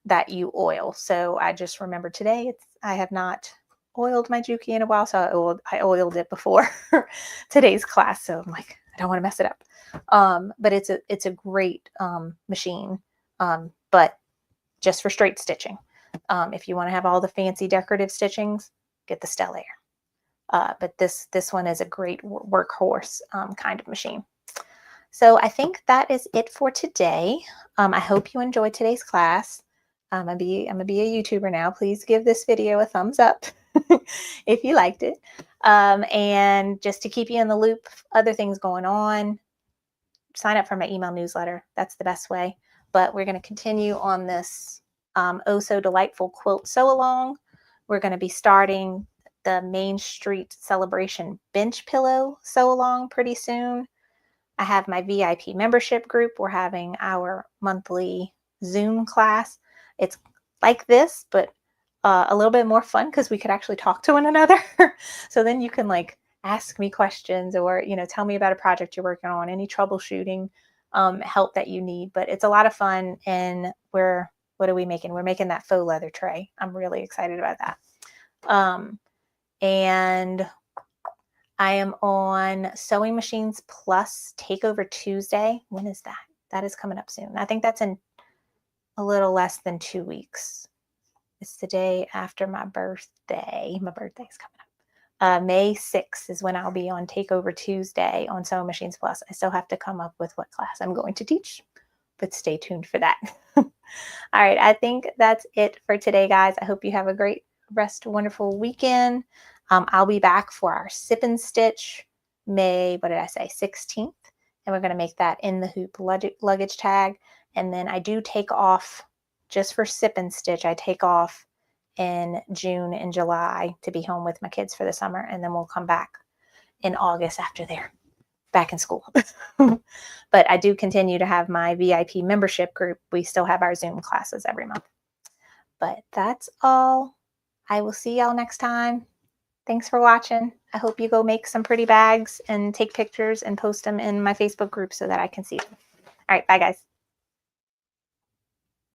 that you oil. So I just remembered today I have not oiled my Juki in a while, so I oiled it before today's class. So I'm like, I don't want to mess it up. But it's a great machine, but just for straight stitching. If you want to have all the fancy decorative stitchings, get the Stellaire. But this one is a great workhorse kind of machine. So I think that is it for today. I hope you enjoyed today's class. I'm gonna be a YouTuber now. Please give this video a thumbs up if you liked it. And just to keep you in the loop, other things going on, sign up for my email newsletter. That's the best way. But we're going to continue on this oh so delightful quilt sew along. We're going to be starting the Main Street Celebration bench pillow sew along pretty soon. I have my VIP membership group. We're having our monthly Zoom class. It's like this, but a little bit more fun because we could actually talk to one another. So then you can like ask me questions or, you know, tell me about a project you're working on, any troubleshooting help that you need. But it's a lot of fun. And what are we making? We're making that faux leather tray. I'm really excited about that. And I am on Sewing Machines Plus Takeover Tuesday. When is that? That is coming up soon. I think that's in a little less than 2 weeks. It's the day after my birthday. My birthday's coming up. May 6th is when I'll be on Takeover Tuesday on Sewing Machines Plus. I still have to come up with what class I'm going to teach, but stay tuned for that. All right, I think that's it for today, guys. I hope you have a great wonderful weekend. I'll be back for our Sip and Stitch May, what did I say, 16th. And we're going to make that in the hoop luggage tag. And then I do take off, just for sip and stitch, I take off in June and July to be home with my kids for the summer. And then we'll come back in August after they're back in school. But I do continue to have my VIP membership group. We still have our Zoom classes every month. But that's all. I will see y'all next time. Thanks for watching. I hope you go make some pretty bags and take pictures and post them in my Facebook group so that I can see them. All right, bye guys.